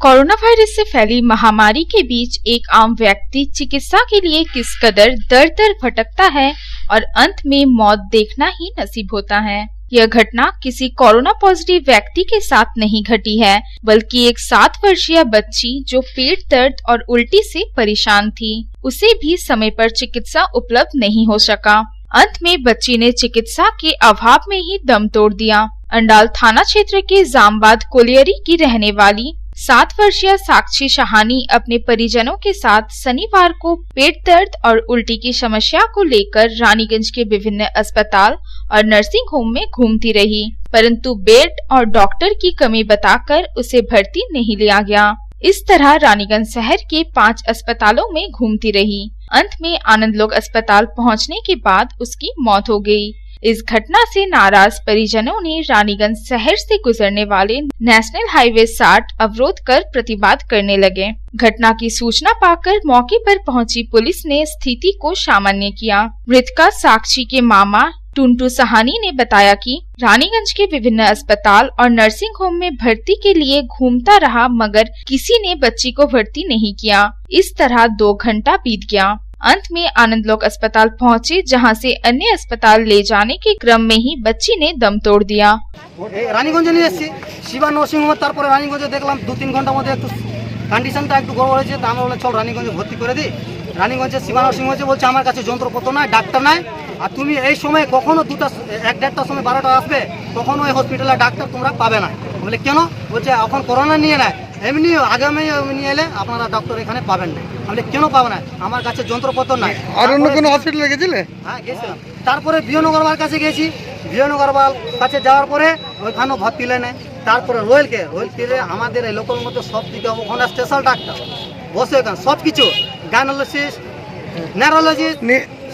कोरोना वायरस से फैली महामारी के बीच एक आम व्यक्ति चिकित्सा के लिए किस कदर दर दर भटकता है और अंत में मौत देखना ही नसीब होता है। यह घटना किसी कोरोना पॉजिटिव व्यक्ति के साथ नहीं घटी है, बल्कि एक 7 वर्षीय बच्ची जो पेट दर्द और उल्टी से परेशान थी, उसे भी समय पर चिकित्सा उपलब्ध नहीं हो सका। अंत में बच्ची ने चिकित्सा के अभाव में ही दम तोड़ दिया। अंडाल थाना क्षेत्र के जामबाद कोलियरी की रहने वाली 7 वर्षीय साक्षी शाहानी अपने परिजनों के साथ शनिवार को पेट दर्द और उल्टी की समस्या को लेकर रानीगंज के विभिन्न अस्पताल और नर्सिंग होम में घूमती रही, परंतु बेड और डॉक्टर की कमी बताकर उसे भर्ती नहीं लिया गया। इस तरह रानीगंज शहर के 5 अस्पतालों में घूमती रही। अंत में आनंद लोक अस्पताल पहुंचने के बाद उसकी मौत हो गई। इस घटना से नाराज परिजनों ने रानीगंज शहर से गुजरने वाले नेशनल हाईवे 60 अवरोध कर प्रतिवाद करने लगे। घटना की सूचना पाकर मौके पर पहुंची पुलिस ने स्थिति को सामान्य किया। मृतका साक्षी के मामा टुंटू सहानी ने बताया कि रानीगंज के विभिन्न अस्पताल और नर्सिंग होम में भर्ती के लिए घूमता रहा, मगर किसी ने बच्ची को भर्ती नहीं किया। इस तरह 2 घंटा बीत गया। अंत में आनंद लोक अस्पताल पहुंचे, जहां से अन्य अस्पताल ले जाने के क्रम में ही बच्ची ने दम तोड़ दिया। রানীগঞ্জে নিয়ে এসেছি শিবা নার্সিং হোমে, তারপরে রানীগঞ্জে দেখলাম 2-3 ঘন্টার মধ্যে একটু কন্ডিশনটা একটু গড়বড় হয়েছে। তা আমরা বললাম চল রানীগঞ্জে ভর্তি করে দিই। রানীগঞ্জে শিবা নার্সিং হোমে বলছে আমার কাছে যন্ত্রপত্র নাই, ডাক্তার নাই, আর তুমি এই সময় কখনো 1-1:30টার সময় 12টা আসবে, কখনো এই হসপিটালে ডাক্তার তোমরা পাবে না। বলে কেন? বলছে এখন করোনা নিয়ে নেয়, এমনি আগামী নিয়ে এলে আপনারা ডক্টর এখানে পাবেন না। আমি কেন পাবো না? আমার কাছে যন্ত্রপত্র নাই। আর অন্য কোনো হসপিটালে গেছিলে? হ্যাঁ গেছিলাম। তারপরে বিয়নগরবার কাছে গেছি। বিয়নগরবার কাছে যাওয়ার পরে ওইখানেও ভর্তি নেয়। তারপরে রয়েলকে আমাদের এই লোকের মধ্যে সব দিকে ওখানে স্পেশাল ডাক্তার বসে, ওখানে সব কিছু গাইনোলজিস্ট, নেউরোলজিস্ট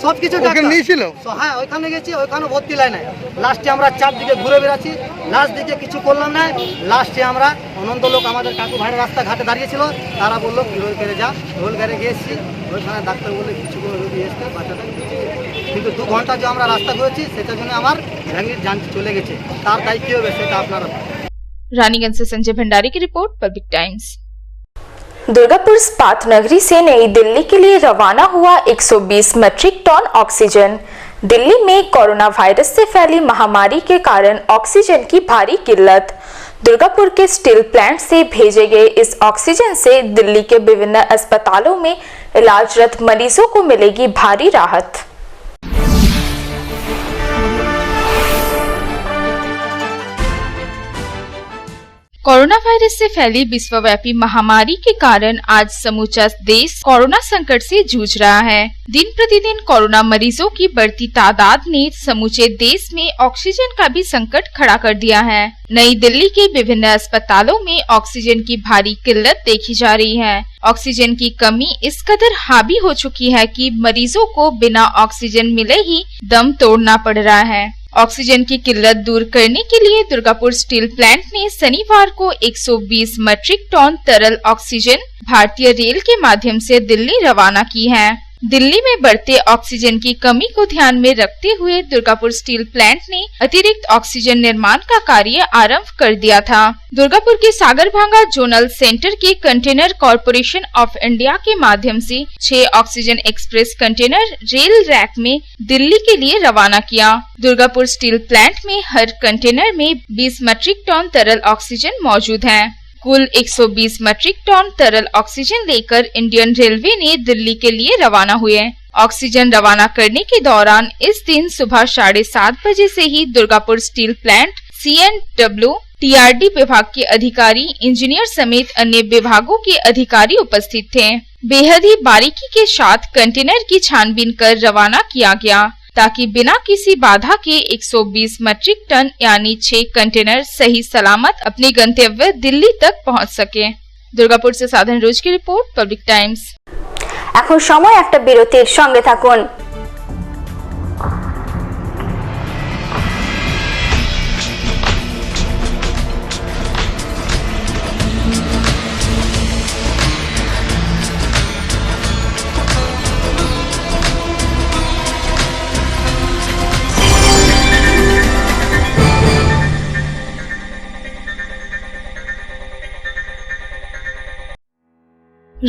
সব কিছু ডাক্তার নিয়েছিল। হ্যাঁ ওইখানে গেছি, ওইখানে ভর্তি লাই নাই। লাস্টে আমরা 4 দিকে ঘুরে বেড়াচ্ছি, লাস্ট দিকে কিছু করলাম না। লাস্টে আমরা অনন্ত লোক আমাদের কাকু ভাইয়ের রাস্তা ঘাটে দাঁড়িয়েছিল, তারা বললো রোল করে যা। রোল করে গিয়েছি, ওইখানে ডাক্তার বললে কিছু করে রোগী এসছে, বাচ্চাটা কিন্তু 2 ঘন্টা যে আমরা রাস্তা ঘুরেছি সেটার জন্য আমার ভ্যাঙ্গির যান চলে গেছে। তার দায়ী কি হবে সেটা আপনারা। रानीगंज से संजय भंडारी की रिपोर्ट, पब्लिक टाइम्स। दुर्गापुर इस्पात नगरी से नई दिल्ली के लिए रवाना हुआ 120 मीट्रिक टन ऑक्सीजन। दिल्ली में कोरोना वायरस से फैली महामारी के कारण ऑक्सीजन की भारी किल्लत। दुर्गापुर के स्टील प्लांट से भेजे गए इस ऑक्सीजन से दिल्ली के विभिन्न अस्पतालों में इलाजरत मरीजों को मिलेगी भारी राहत। कोरोना वायरस से फैली विश्वव्यापी महामारी के कारण आज समूचा देश कोरोना संकट से जूझ रहा है। दिन प्रतिदिन कोरोना मरीजों की बढ़ती तादाद ने समूचे देश में ऑक्सीजन का भी संकट खड़ा कर दिया है। नई दिल्ली के विभिन्न अस्पतालों में ऑक्सीजन की भारी किल्लत देखी जा रही है। ऑक्सीजन की कमी इस कदर हावी हो चुकी है कि मरीजों को बिना ऑक्सीजन मिले ही दम तोड़ना पड़ रहा है। ऑक्सीजन की किल्लत दूर करने के लिए दुर्गापुर स्टील प्लांट ने शनिवार को 120 मीट्रिक टन तरल ऑक्सीजन भारतीय रेल के माध्यम से दिल्ली रवाना की है। दिल्ली में बढ़ते ऑक्सीजन की कमी को ध्यान में रखते हुए दुर्गापुर स्टील प्लांट ने अतिरिक्त ऑक्सीजन निर्माण का कार्य आरंभ कर दिया था। दुर्गापुर के सागरभांगा जोनल सेंटर के कंटेनर कॉरपोरेशन ऑफ इंडिया के माध्यम से 6 oxygen express container rail rack में दिल्ली के लिए रवाना किया। दुर्गापुर स्टील प्लांट में हर कंटेनर में 20 मीट्रिक टन तरल ऑक्सीजन मौजूद है। कुल 120 मीट्रिक टन तरल ऑक्सीजन लेकर इंडियन रेलवे ने दिल्ली के लिए रवाना हुए। ऑक्सीजन रवाना करने के दौरान इस दिन सुबह 7:30 बजे से ही Durgapur steel plant, CNW, TRD विभाग के अधिकारी, इंजीनियर समेत अन्य विभागों के अधिकारी उपस्थित थे। बेहद ही बारीकी के साथ कंटेनर की छानबीन कर रवाना किया गया ताकि बिना किसी बाधा के 120 मीट्रिक टन यानी 6 कंटेनर सही सलामत अपने गंतव्य दिल्ली तक पहुंच सके। दुर्गापुर से साधन रोज की रिपोर्ट, पब्लिक टाइम्स। এখন সময় একটা বিরতির, সঙ্গে থাকুন।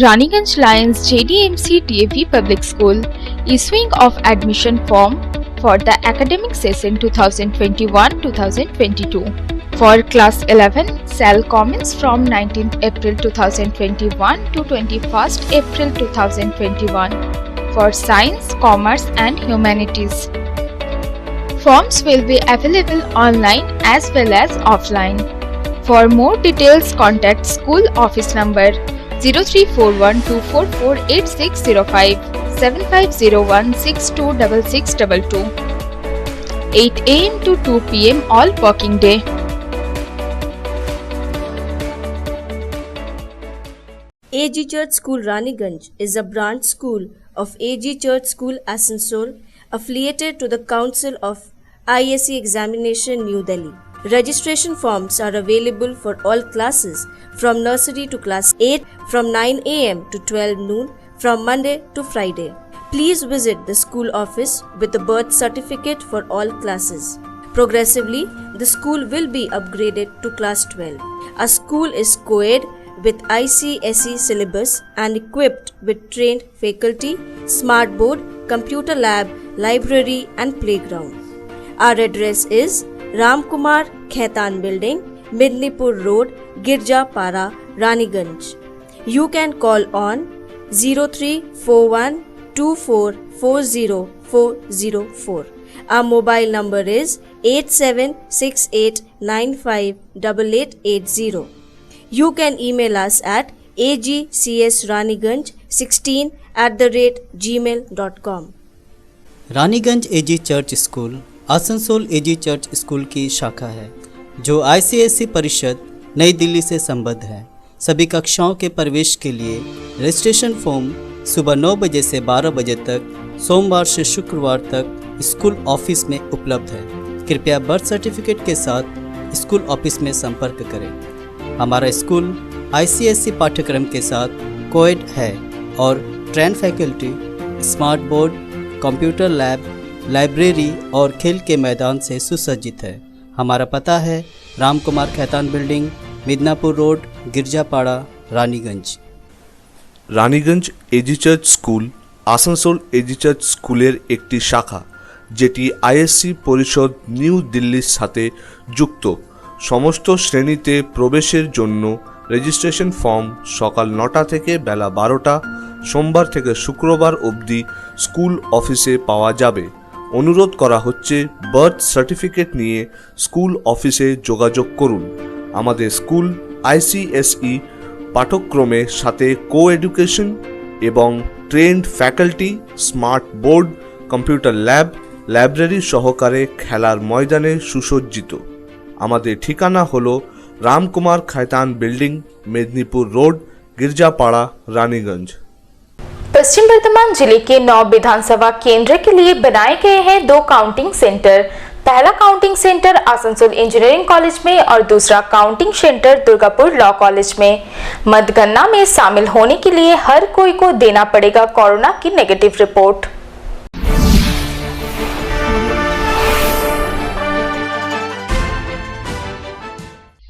Raniganj Lions JDMC TAV Public School, issuing of admission form for the academic session 2021-2022. For class 11, shall commence from 19th April 2021 to 21st April 2021 for science, commerce and humanities. Forms will be available online as well as offline. For more details, contact school office number 0341244865 7501626622. 8 AM to 2 PM all working day. AG Church School Raniganj is a branch school of AG Church School Asansol, affiliated to the Council of ISC Examination New Delhi. Registration forms are available for all classes from nursery to class 8 from 9 AM to 12 noon from Monday to Friday. Please visit the school office with a birth certificate for all classes. Progressively, the school will be upgraded to class 12. Our school is co-ed with ICSE syllabus and equipped with trained faculty, smart board, computer lab, library and playground. Our address is Ramkumar Khaitan Building, Midnipur Road, Girjapara, Raniganj. You can call on 0341 2440 Our mobile number is 8768958880. You can email us at agcsraniganj16@gmail.com. Raniganj AG church school Asansol AG church school की शाखा है जो ICSE परिषद नई दिल्ली से संबद्ध है। सभी कक्षाओं के प्रवेश के लिए रजिस्ट्रेशन फॉर्म सुबह 9 बजे से 12 बजे तक सोमवार से शुक्रवार तक स्कूल ऑफिस में उपलब्ध है। कृपया बर्थ सर्टिफिकेट के साथ स्कूल ऑफिस में संपर्क करें। हमारा स्कूल ICSE पाठ्यक्रम के साथ कोएड है और train faculty, smart board, computer lab, library और खेल के मैदान से सुसज्जित है। हमारा पता है Ramkumar Khaitan building, Midnapore road, Girjapara, Raniganj. Raniganj AG church school Asansol AG church স্কুলের একটি শাখা যেটি ISC পরিষদ নিউ দিল্লির সাথে যুক্ত। সমস্ত শ্রেণীতে প্রবেশের জন্য রেজিস্ট্রেশন ফর্ম সকাল 9টা থেকে বেলা 12টা সোমবার থেকে শুক্রবার অবধি স্কুল অফিসে পাওয়া যাবে। অনুরোধ করা হচ্ছে বার্থ সার্টিফিকেট নিয়ে স্কুল অফিসে যোগাযোগ করুন। আমাদের স্কুল ICSE পাঠ্যক্রমের সাথে কো-এডুকেশন এবং trend faculty, smart board, computer lab, library সহকারে খেলার ময়দানে সুসজ্জিত। আমাদের ঠিকানা হলো रामकुमार खैतान बिल्डिंग, मेदिनीपुर रोड, गिरजापाड़ा, रानीगंज। पश्चिम वर्धमान जिले के 9 विधानसभा केंद्र के लिए बनाए गए हैं 2 काउंटिंग सेंटर। पहला counting centre Asansol engineering college में और दूसरा counting centre Durgapur law college में। मतगणना में शामिल होने के लिए हर कोई को देना पड़ेगा कोरोना की नेगेटिव रिपोर्ट।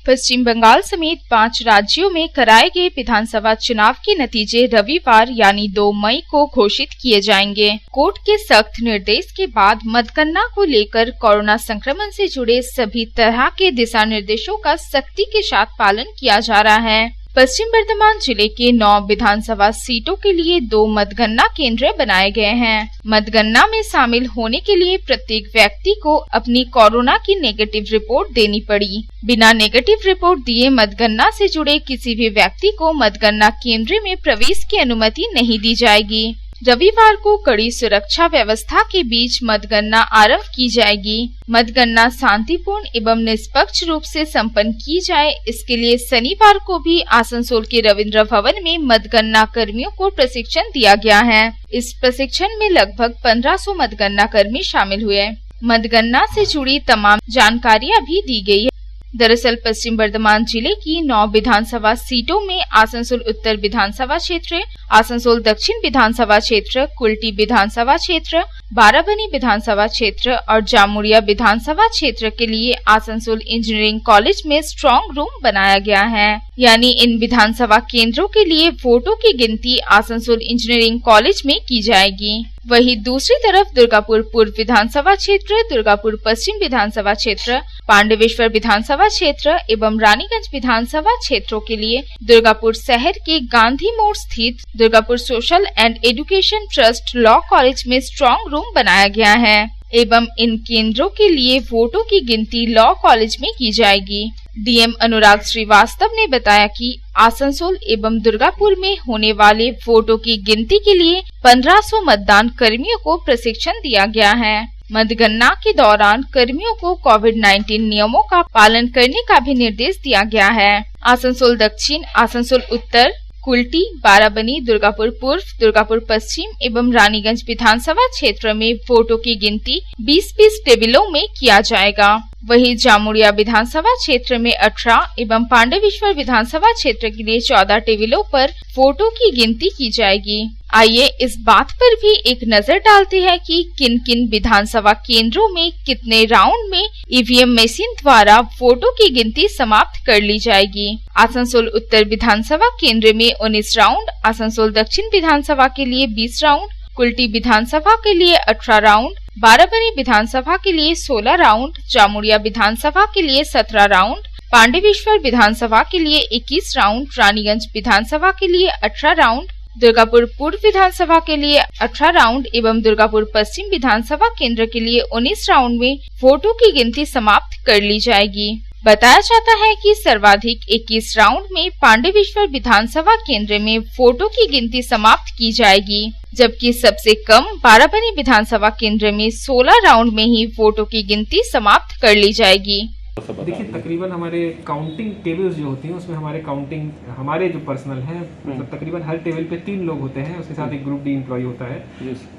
पश्चिम बंगाल समेत 5 राज्यों में कराए गए विधानसभा चुनाव के नतीजे रविवार यानी 2 मई को घोषित किए जाएंगे। कोर्ट के सख्त निर्देश के बाद मतगणना को लेकर कोरोना संक्रमण से जुड़े सभी तरह के दिशा निर्देशों का सख्ती के साथ पालन किया जा रहा है। पश्चिम वर्धमान जिले के 9 विधानसभा सीटों के लिए 2 मतगणना केंद्र बनाए गए हैं। मतगणना में शामिल होने के लिए प्रत्येक व्यक्ति को अपनी कोरोना की नेगेटिव रिपोर्ट देनी पड़ी। बिना नेगेटिव रिपोर्ट दिए मतगणना से जुड़े किसी भी व्यक्ति को मतगणना केंद्र में प्रवेश की अनुमति नहीं दी जाएगी। रविवार को कड़ी सुरक्षा व्यवस्था के बीच मतगणना आरंभ की जाएगी। मतगणना शांतिपूर्ण एवं निष्पक्ष रूप से संपन्न की जाए, इसके लिए शनिवार को भी आसनसोल के रविंद्र भवन में मतगणना कर्मियों को प्रशिक्षण दिया गया है। इस प्रशिक्षण में लगभग 1500 मतगणना कर्मी शामिल हुए। मतगणना से जुड़ी तमाम जानकारियां भी दी गई है। दरअसल पश्चिम बर्धमान जिले की 9 विधानसभा सीटों में आसनसोल उत्तर विधानसभा क्षेत्र, आसनसोल दक्षिण विधानसभा क्षेत्र, कुल्टी विधानसभा क्षेत्र, बाराबनी विधानसभा क्षेत्र और जामुड़िया विधानसभा क्षेत्र के लिए आसनसोल इंजीनियरिंग कॉलेज में स्ट्रॉन्ग रूम बनाया गया है। यानी इन विधानसभा केंद्रों के लिए वोटों की गिनती आसनसोल इंजीनियरिंग कॉलेज में की जाएगी। वहीं दूसरी तरफ दुर्गापुर पूर्व विधानसभा क्षेत्र, दुर्गापुर पश्चिम विधानसभा क्षेत्र, पांडवेश्वर विधानसभा क्षेत्र एवं रानीगंज विधानसभा क्षेत्रों के लिए दुर्गापुर शहर के गांधी मोड़ स्थित Durgapur social and education trust law college में स्ट्रॉन्ग रूम बनाया गया है एवं इन केंद्रों के लिए वोटों की गिनती लॉ कॉलेज में की जाएगी। डीएम अनुराग श्रीवास्तव ने बताया कि आसनसोल एवं दुर्गापुर में होने वाले वोटों की गिनती के लिए 1500 मतदान कर्मियों को प्रशिक्षण दिया गया है। मतगणना के दौरान कर्मियों को कोविड-19 नियमों का पालन करने का भी निर्देश दिया गया है। आसनसोल दक्षिण, आसनसोल उत्तर, कुल्टी, बाराबनी, दुर्गापुर पूर्व, दुर्गापुर पश्चिम एवं रानीगंज विधानसभा क्षेत्र में वोटों की गिनती 20-20 टेबलों में किया जाएगा। वहीं जामुड़िया विधानसभा क्षेत्र में 18 एवं पांडवेश्वर विधानसभा क्षेत्र के लिए 14 टेबलों पर वोटों की गिनती की जाएगी। आइए इस बात पर भी एक नजर डालते हैं कि किन किन विधानसभा केंद्रों में कितने राउंड में ईवीएम मशीन द्वारा वोटों की गिनती समाप्त कर ली जाएगी। आसनसोल उत्तर विधानसभा केंद्र में 19 राउंड, आसनसोल दक्षिण विधानसभा के लिए 20 राउंड, कुल्टी विधानसभा के लिए 18 राउंड, बाराबनी विधानसभा के लिए 16 राउंड, जामुड़िया विधानसभा के लिए 17 राउंड, पांडवेश्वर विधानसभा के लिए 21 राउंड, रानीगंज विधानसभा के लिए 18 राउंड, दुर्गापुर पूर्व विधानसभा के लिए 18 राउंड एवं दुर्गापुर पश्चिम विधानसभा केंद्र के लिए 19 राउंड में वोटों की गिनती समाप्त कर ली जाएगी। बताया जाता है कि सर्वाधिक 21 राउंड में पांडवेश्वर विधानसभा केंद्र में वोटों की गिनती समाप्त की जाएगी, जबकि सबसे कम बाराबनी विधानसभा केंद्र में 16 राउंड में ही वोटों की गिनती समाप्त कर ली जाएगी। देखिए तकरीबन हमारे काउंटिंग टेबल्स जो होती हैं उसमें हमारे जो पर्सनल है मतलब तकरीबन हर टेबल पे 3 लोग होते हैं, उसके साथ एक ग्रुप डी एम्प्लॉय होता है।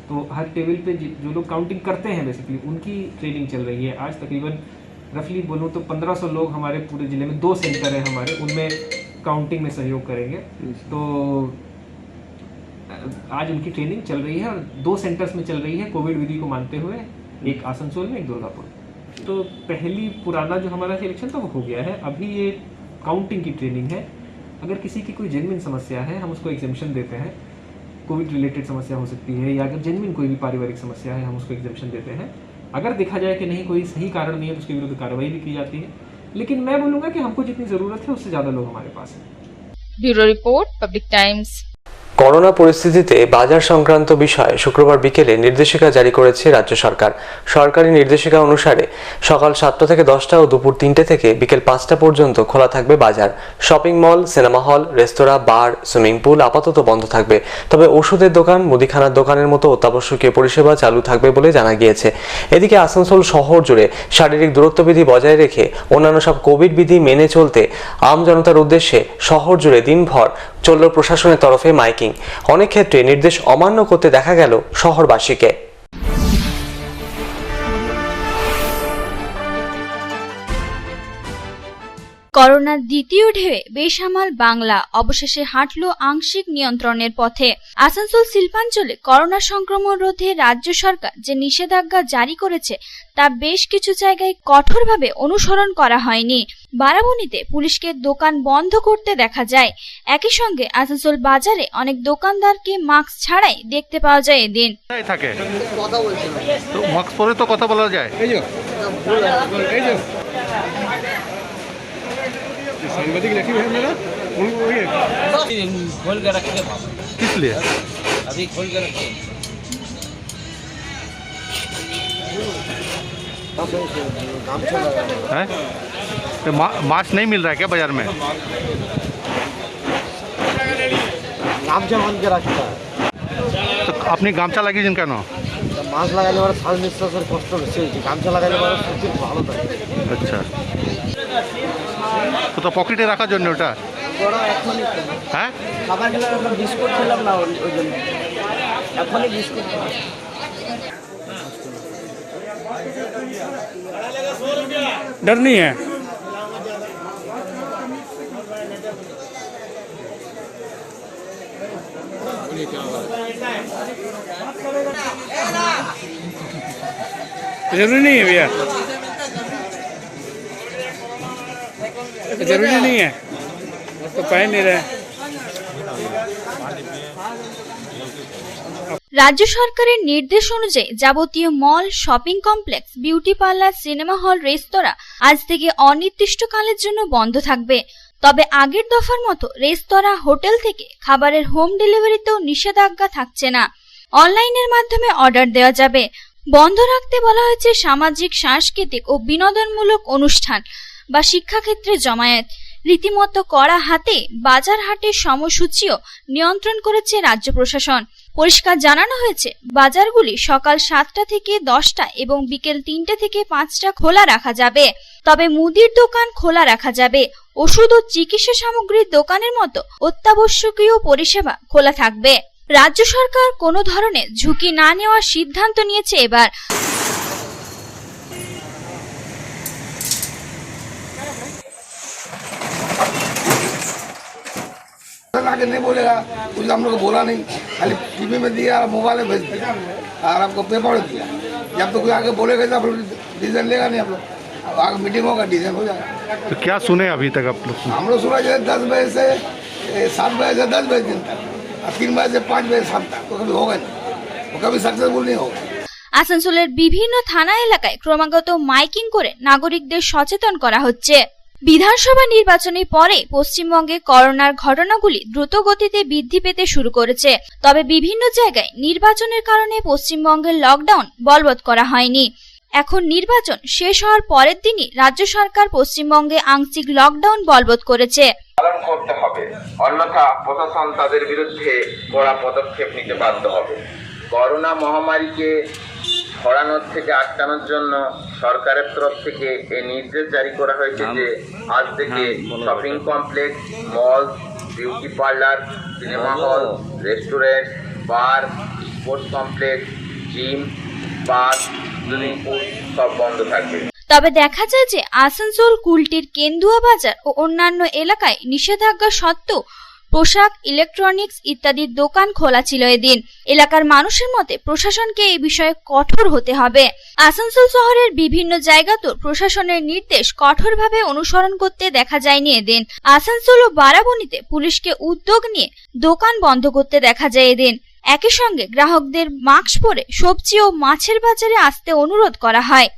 तो हर टेबल पे जो लोग काउंटिंग करते हैं बेसिकली उनकी ट्रेनिंग चल रही है। आज तकरीबन रफली बोलूँ तो 1500 लोग हमारे पूरे ज़िले में 2 सेंटर है हमारे, उनमें काउंटिंग में सहयोग करेंगे। तो आज उनकी ट्रेनिंग चल रही है और 2 सेंटर्स में चल रही है कोविड विधि को मानते हुए, एक आसनसोल में एक दुर्गापुर। तो पहली पुराना जो हमारा सिलेक्शन था वो हो गया है, अभी ये काउंटिंग की ट्रेनिंग है। अगर किसी की कोई जेन्युइन समस्या है हम उसको एग्जेम्पशन देते हैं, कोविड रिलेटेड समस्या हो सकती है या अगर जेन्युइन कोई भी पारिवारिक समस्या है हम उसको एग्जेम्पशन देते हैं। अगर देखा जाए कि नहीं कोई सही कारण नहीं है तो उसके विरुद्ध कार्रवाई भी की जाती है, लेकिन मैं बोलूँगा कि हमको जितनी ज़रूरत है उससे ज़्यादा लोग हमारे पास हैं। Bureau report, public times. Corona পরিস্থিতিতে বাজার সংক্রান্ত বিষয়ে শুক্রবার বিকেলে নির্দেশিকা জারি করেছে রাজ্য সরকার। সরকারি নির্দেশিকা অনুসারে সকাল 7টা থেকে 10টা ও দুপুর 3টে থেকে বিকেল 5টা পর্যন্ত খোলা থাকবে বাজার। শপিং মল, সিনেমা হল, রেস্তোরাঁ, বার, সুইমিং পুল আপাতত বন্ধ থাকবে। তবে ওষুধের দোকান, মুদিখানার দোকানের মতো অত্যাবশ্যকীয় পরিষেবা চালু থাকবে বলে জানা গিয়েছে। এদিকে আসানসোল শহর জুড়ে শারীরিক দূরত্ববিধি বজায় রেখে অন্যান্য সব কোভিড বিধি মেনে চলতে আম জনতার উদ্দেশ্যে শহর জুড়ে দিনভর চলল প্রশাসনের তরফে মাইকিং। অনেক ক্ষেত্রে নির্দেশ অমান্য করতে দেখা গেল শহরবাসীকে। করোনার দ্বিতীয় ঢেউয়ে বেসামাল বাংলা অবশেষে হাঁটল আংশিক নিয়ন্ত্রণের পথে। আসানসোল শিল্পাঞ্চলে করোনা সংক্রমণ রোধে রাজ্য সরকার যে নিষেধাজ্ঞা জারি করেছে তা বেশ কিছু জায়গায় কঠোরভাবে অনুসরণ করা হয়নি। বারাবণীতে পুলিশকে দোকান বন্ধ করতে দেখা যায়। একই সঙ্গে আসানসোল বাজারে অনেক দোকানদারকে মাস্ক ছাড়াই দেখতে পাওয়া যায় এদিন। থাকে তো মাস্ক পরে তো কথা বলা যায়। सांबादिक रखी हुई है मेरा खोल के रखे किस लिए अभी खोल के रखे हैं। मास्क नहीं मिल रहा है क्या बाजार में? गामछा बांध के रखता है तो अपनी गामछा लगी जिनका नो मास्क लगाने वाला श्वास निश्वास कष्ट गामछा लगाने वाला ভালো থাকে। अच्छा তো পকেটে রাখার জন্য ওটা হ্যাঁ খাবার খেলাম বিস্কুট খেলাম না ওই জন্য এখনই বিস্কুট डर नहीं है जरूरी नहीं है भैया, जरूरी नहीं है तो पहन नहीं रहे। রাজ্য সরকারের নির্দেশ অনুযায়ী যাবতীয় mall, shopping complex, beauty parlour, cinema hall, রেস্তোরাঁ আজ থেকে অনির্দিষ্টকালের জন্য বন্ধ থাকবে। তবে আগের দফার মতো রেস্তোরাঁ, হোটেল থেকে খাবারের হোম ডেলিভারিতেও নিষেধাজ্ঞা থাকছে না। অনলাইনের মাধ্যমে অর্ডার দেওয়া যাবে। বন্ধ রাখতে বলা হয়েছে সামাজিক, সাংস্কৃতিক ও বিনোদনমূলক অনুষ্ঠান বা শিক্ষাক্ষেত্রে জমায়েত। রীতিমতো কড়া হাতে বাজার হাটের সময়সূচিও নিয়ন্ত্রণ করেছে রাজ্য প্রশাসন। পরিষ্কার জানানো হয়েছে বাজারগুলি সকাল 7টা থেকে 10টা এবং বিকেল 3টে থেকে 5টা খোলা রাখা যাবে। তবে মুদির দোকান খোলা রাখা যাবে। ওষুধ ও চিকিৎসা সামগ্রীর দোকানের মতো অত্যাবশ্যকীয় পরিষেবা খোলা থাকবে। রাজ্য সরকার কোনো ধরনের ঝুঁকি না নেওয়ার সিদ্ধান্ত নিয়েছে এবার। आगे नहीं बोलेगा, कुछ हम लोग को बोला नहीं, खाली टीवी में दिया और मोबाइल में भेज दिया और आपको पेपर में दिया। जब तो कोई आगे बोलेगा तो आप लोग डिसीजन लेगा नहीं, आप लोग आगे मीटिंग होगा, डिसीजन हो जाएगा। तो क्या सुने अभी तक आप लोग? हम लोग सुना जैसे 10 बजे से 7 बजे से 10 बजे दिन तक और 3 बजे से 5 बजे शाम तक, तो कभी होगा नहीं, वो कभी सक्सेसफुल नहीं होगा। আসানসোলের বিভিন্ন থানা এলাকায় ক্রমাগত মাইকিং করে নাগরিকদের সচেতন করা হচ্ছে। বিধানসভা নির্বাচনের পরে পশ্চিমবঙ্গে করোনার ঘটনাগুলি দ্রুত গতিতে বৃদ্ধি পেতে শুরু করেছে। তবে বিভিন্ন জায়গায় নির্বাচনের কারণে পশ্চিমবঙ্গের লকডাউন বলবৎ করা হয়নি। এখন নির্বাচন শেষ হওয়ার পরের দিনই রাজ্য সরকার পশ্চিমবঙ্গে আংশিক লকডাউন বলবৎ করেছে। পালন করতে হবে, অন্যথা প্রশাসন তাদের বিরুদ্ধে কড়া পদক্ষেপ নিতে বাধ্য হবে। করোনা মহামারীকে ছড়ানোর থেকে আটকানোর জন্য সরকারের তরফ থেকে এই নির্দেশ জারি করা হয়েছে যে আজ থেকে shopping complex, mall, beauty parlour, cinema hall, restaurant, bar, sports complex, gym, park, swimming pool সব বন্ধ থাকবে। তবে দেখা যায় যে আসানসোল, কুলটির কেন্দুয়া বাজার ও অন্যান্য এলাকায় নিষেধাজ্ঞা সত্ত্বেও পোশাক, ইলেকট্রনিক্স ইত্যাদির দোকান খোলা ছিল এদিন। এলাকার মানুষের মতে প্রশাসনকে এই বিষয়ে কঠোর হতে হবে। আসানসোল শহরের বিভিন্ন জায়গাতেও প্রশাসনের নির্দেশ কঠোরভাবে অনুসরণ করতে দেখা যায়নি এদিন। আসানসোল ও বারাবণীতে পুলিশকে উদ্যোগ নিয়ে দোকান বন্ধ করতে দেখা যায় এদিন। একই সঙ্গে গ্রাহকদের মাস্ক পরে সবজি ও মাছের বাজারে আসতে অনুরোধ করা হয়।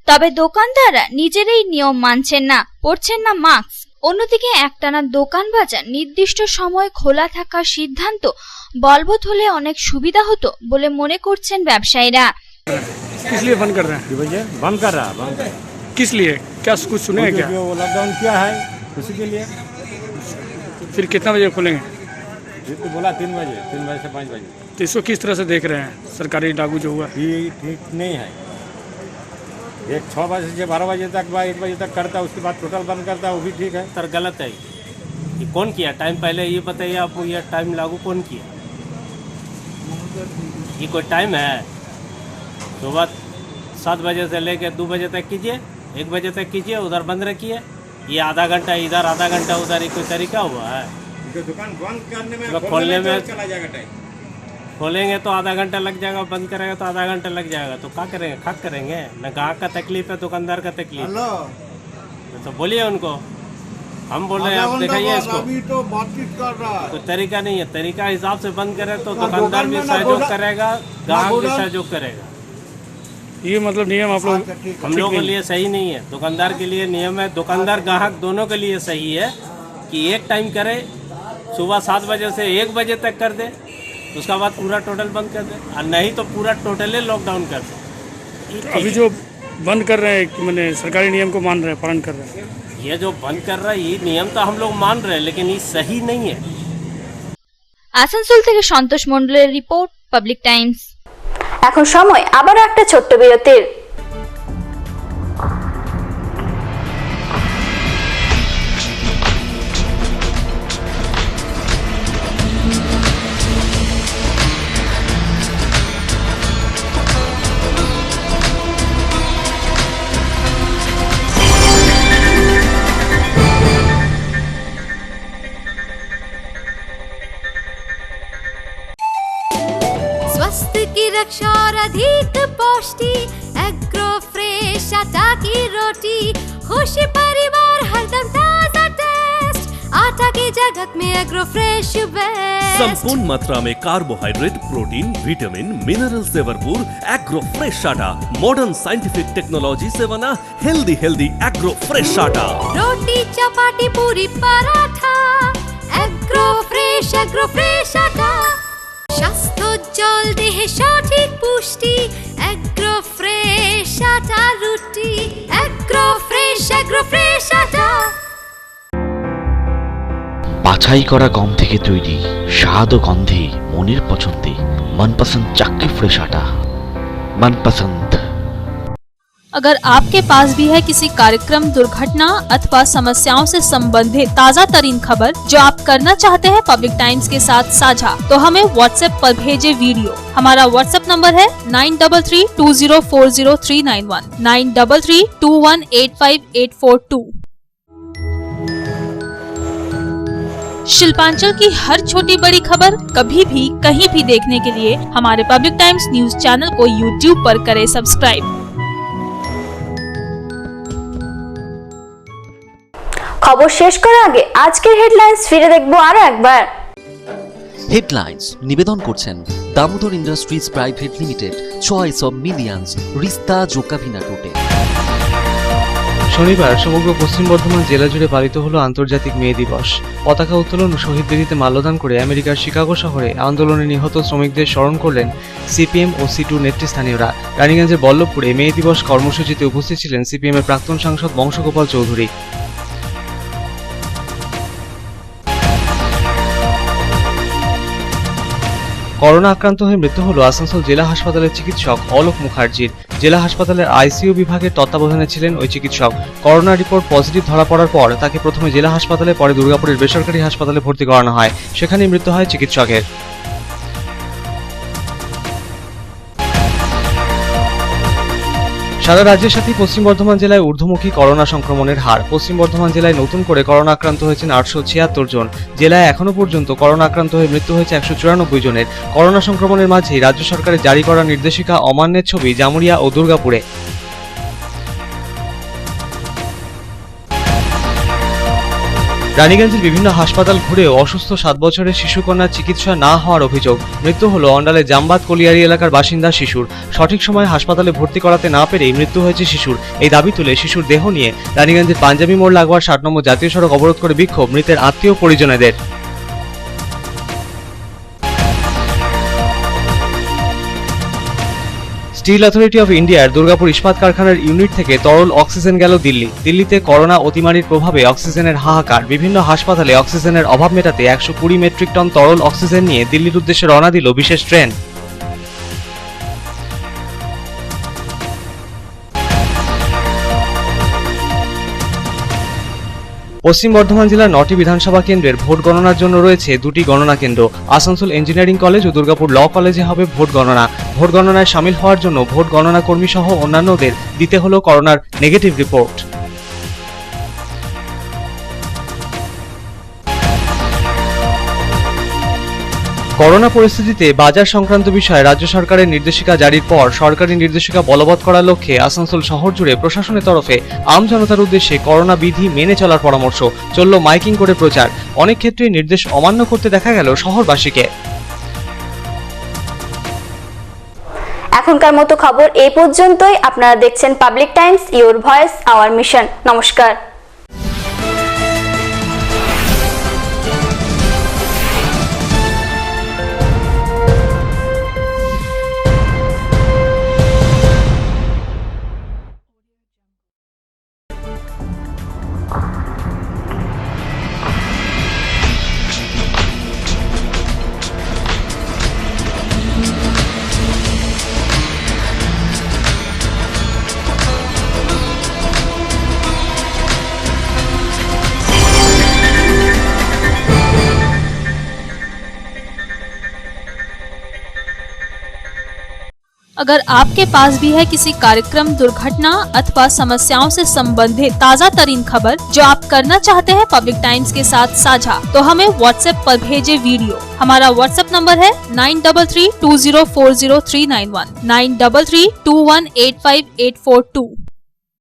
তবে দোকানদাররা নিজেরাই নিয়ম মানছেন না, পরছেন না মাস্ক। অন্যদিকে একটানা দোকান বাজার নির্দিষ্ট সময় খোলা থাকার সিদ্ধান্ত বলবৎ হলে অনেক সুবিধা হতো বলে মনে করছেন ব্যবসায়ীরা। किस लिए बंद कर रहे हैं? बंद कर रहा है। किस लिए? क्या कुछ सुने हैं क्या? लॉकडाउन किया है उसी के लिए। फिर कितना बजे खोलेंगे? तो बोला 3 बजे से 5 बजे। तो इसको किस तरह से देख रहे हैं सरकारी लागू जो हुआ? ये ठीक नहीं है। एक 6 बजे से 12 बजे तक 1 बजे तक करता है, उसके बाद टोटल बंद करता है, वो भी ठीक है। सर गलत है ये कौन किया? टाइम पहले ये बताइए आपको, ये टाइम लागू कौन किया? ये कोई टाइम है? सुबह 7 बजे से लेकर 2 बजे तक कीजिए, 1 बजे तक कीजिए, उधर बंद रखिए। ये आधा घंटा इधर, आधा घंटा उधर, ये कोई तरीका हुआ है? दुकान बंद करने में खोलने में चला जाएगा टाइम। खोलेंगे तो आधा घंटा लग जाएगा, बंद करेगा तो आधा घंटा लग जाएगा, तो क्या करेंगे? खाक करेंगे ना? ग्राहक का तकलीफ है, दुकानदार का तकलीफ। तो बोलिए उनको, हम बोल रहे हैं, आप दिखाइए इसको। अभी तो बातचीत कर रहा है। तो तरीका नहीं है, तरीका हिसाब से बंद करे तो दुकानदार भी सहयोग करेगा, ग्राहक भी सहयोग करेगा। ये मतलब नियम आप लोग हम लोगों के लिए सही नहीं है, दुकानदार के लिए नियम है, दुकानदार ग्राहक दोनों के लिए सही है कि एक टाइम करे, सुबह 7 बजे से 1 बजे तक कर दे, उसका बाद पूरा टोटल बंद कर दे, और नहीं तो पूरा टोटली लॉकडाउन कर दे। अभी जो बंद कर रहे हैं मैंने सरकारी नियम को मान रहे हैं, पालन कर रहे हैं। ये जो बंद कर रहा है ये नियम तो हम लोग मान रहे हैं, लेकिन ये सही नहीं है। আসানসোল থেকে সন্তোষ মণ্ডলের রিপোর্ট, পাবলিক টাইমস। এখন সময় আবারও একটা ছোট্ট বিরতির। स्वास्थ्य की रक्षा और अधिक पौष्टि, एग्रो फ्रेश आटा की रोटी, खुशी परिवार हरदम ताजा टेस्ट, आटा की जगत में एग्रो फ्रेश बेस्ट। संपूर्ण मात्रा में कार्बोहाइड्रेट, प्रोटीन, विटामिन, मिनरल से भरपूर एग्रो फ्रेश आटा, मॉडर्न साइंटिफिक टेक्नोलॉजी से बना हेल्दी एग्रो फ्रेश आटा। रोटी चपाटी पूरी पराठा, एग्रो फ्रेश आटा। স্বাস্থ্যোজ্জ্বল দেহে সঠিক পুষ্টি, এগ্রো ফ্রেশ আটা রুটি, এগ্রো ফ্রেশ আটা। বাছাই করা গম থেকে তৈরি, স্বাদ ও গন্ধে মনের পছন্দে, मनपसंद चाक्की फ्रेश आटा, मनपसंद। अगर आपके पास भी है किसी कार्यक्रम, दुर्घटना अथवा समस्याओं से संबंधित ताज़ा तरीन खबर जो आप करना चाहते हैं पब्लिक टाइम्स के साथ साझा, तो हमें व्हाट्सएप पर भेजे वीडियो। हमारा व्हाट्सएप नंबर है 9332040391, 9332185842। शिल्पांचल की हर छोटी बड़ी खबर कभी भी कहीं भी देखने के लिए हमारे पब्लिक टाइम्स न्यूज चैनल को यूट्यूब पर करें सब्सक्राइब। খবর শেষ করার আগে আজকের হেডলাইন্স ফিরে দেখবো আরো একবার। হেডলাইন্স নিবেদন করছেন Damodar industries private limited, choice of millions, রিস্তা জোকাভিনা টোটে। শনিবার সমগ্র পশ্চিম বর্ধমান জেলা জুড়ে পালিত হলো আন্তর্জাতিক মে দিবস। পতাকা উত্তোলন ও শহীদ বেদিতে মাল্যদান করে আমেরিকার শিকাগো শহরে আন্দোলনে নিহত শ্রমিকদের স্মরণ করলেন সিপিএম ও সিটু নেতৃস্থানীয়রা। রানীগঞ্জের বল্লভপুরে মে দিবস কর্মসূচিতে উপস্থিত ছিলেন সিপিএম এর প্রাক্তন সাংসদ বংশগোপাল চৌধুরী। করোনা আক্রান্ত হয়ে মৃত্যু হলো আসানসোল জেলা হাসপাতালের চিকিৎসক অলোক মুখার্জির। জেলা হাসপাতালের আইসিইউ বিভাগের তত্ত্বাবধানে ছিলেন ওই চিকিৎসক। করোনা রিপোর্ট পজিটিভ ধরা পড়ার পর তাকে প্রথমে জেলা হাসপাতালে, পরে দুর্গাপুরের বেসরকারি হাসপাতালে ভর্তি করানো হয়। সেখানেই মৃত্যু হয় চিকিৎসকের। সারা রাজ্যের সাথে পশ্চিম বর্ধমান জেলায় ঊর্ধ্বমুখী করোনা সংক্রমণের হার। পশ্চিম বর্ধমান জেলায় নতুন করে করোনা আক্রান্ত হয়েছেন 876 জন। জেলায় এখনো পর্যন্ত করোনা আক্রান্ত হয়ে মৃত্যু হয়েছে 194 জনের। করোনা সংক্রমণের মাঝেই রাজ্য সরকারের জারি করা নির্দেশিকা অমান্যের ছবি জামুরিয়া ও দুর্গাপুরে। রানীগঞ্জের বিভিন্ন হাসপাতাল ঘুরেও অসুস্থ 7 বছরের শিশুকন্যার চিকিৎসা না হওয়ার অভিযোগ। মৃত্যু হলো অন্ডালের জামবাদ কলিয়ারি এলাকার বাসিন্দা শিশুর। সঠিক সময়ে হাসপাতালে ভর্তি করাতে না পেরেই মৃত্যু হয়েছে শিশুর। এই দাবি তুলে শিশুর দেহ নিয়ে রানীগঞ্জের পাঞ্জাবি মোড় লাগোয়া 60 নম্বর জাতীয় সড়ক অবরোধ করে বিক্ষোভ মৃতের আত্মীয় পরিজনেদের। স্টিল অথরিটি অফ ইন্ডিয়ার দুর্গাপুর ইস্পাত কারখানার ইউনিট থেকে তরল অক্সিজেন গেল দিল্লিতে করোনা অতিমারির প্রভাবে অক্সিজেনের হাহাকার। বিভিন্ন হাসপাতালে অক্সিজেনের অভাব মেটাতে 120 মেট্রিক টন তরল অক্সিজেন নিয়ে দিল্লির উদ্দেশ্যে রওনা দিল বিশেষ ট্রেন। পশ্চিম বর্ধমান জেলার 9টি বিধানসভা কেন্দ্রের ভোট গণনার জন্য রয়েছে 2টি গণনা কেন্দ্র। আসানসোল ইঞ্জিনিয়ারিং কলেজ ও দুর্গাপুর ল কলেজে হবে ভোট গণনা। ভোট গণনায় সামিল হওয়ার জন্য ভোট গণনা কর্মী সহ অন্যান্যদের দিতে হলো করোনার নেগেটিভ রিপোর্ট। করোনা পরিস্থিতিতে বাজার সংক্রান্ত বিষয়ে রাজ্য সরকারের নির্দেশিকা জারির পর সরকারি নির্দেশিকা বলবৎ করার লক্ষ্যে আসানসোল শহর জুড়ে প্রশাসনের তরফে আম জনতার উদ্দেশ্যে করোনা বিধি মেনে চলার পরামর্শ। চলল মাইকিং করে প্রচার। অনেক ক্ষেত্রে নির্দেশ অমান্য করতে দেখা গেল শহরবাসীকে। এখনকার মতো খবর এই পর্যন্তই। আপনারা দেখছেন public Times, your voice hour mission. নমস্কার। अगर आपके पास भी है किसी कार्यक्रम, दुर्घटना अथवा समस्याओं से संबंधित ताज़ा तरीन खबर जो आप करना चाहते हैं पब्लिक टाइम्स के साथ साझा, तो हमें व्हाट्सएप पर भेजे वीडियो। हमारा व्हाट्सएप नंबर है 9332040391 9332185842।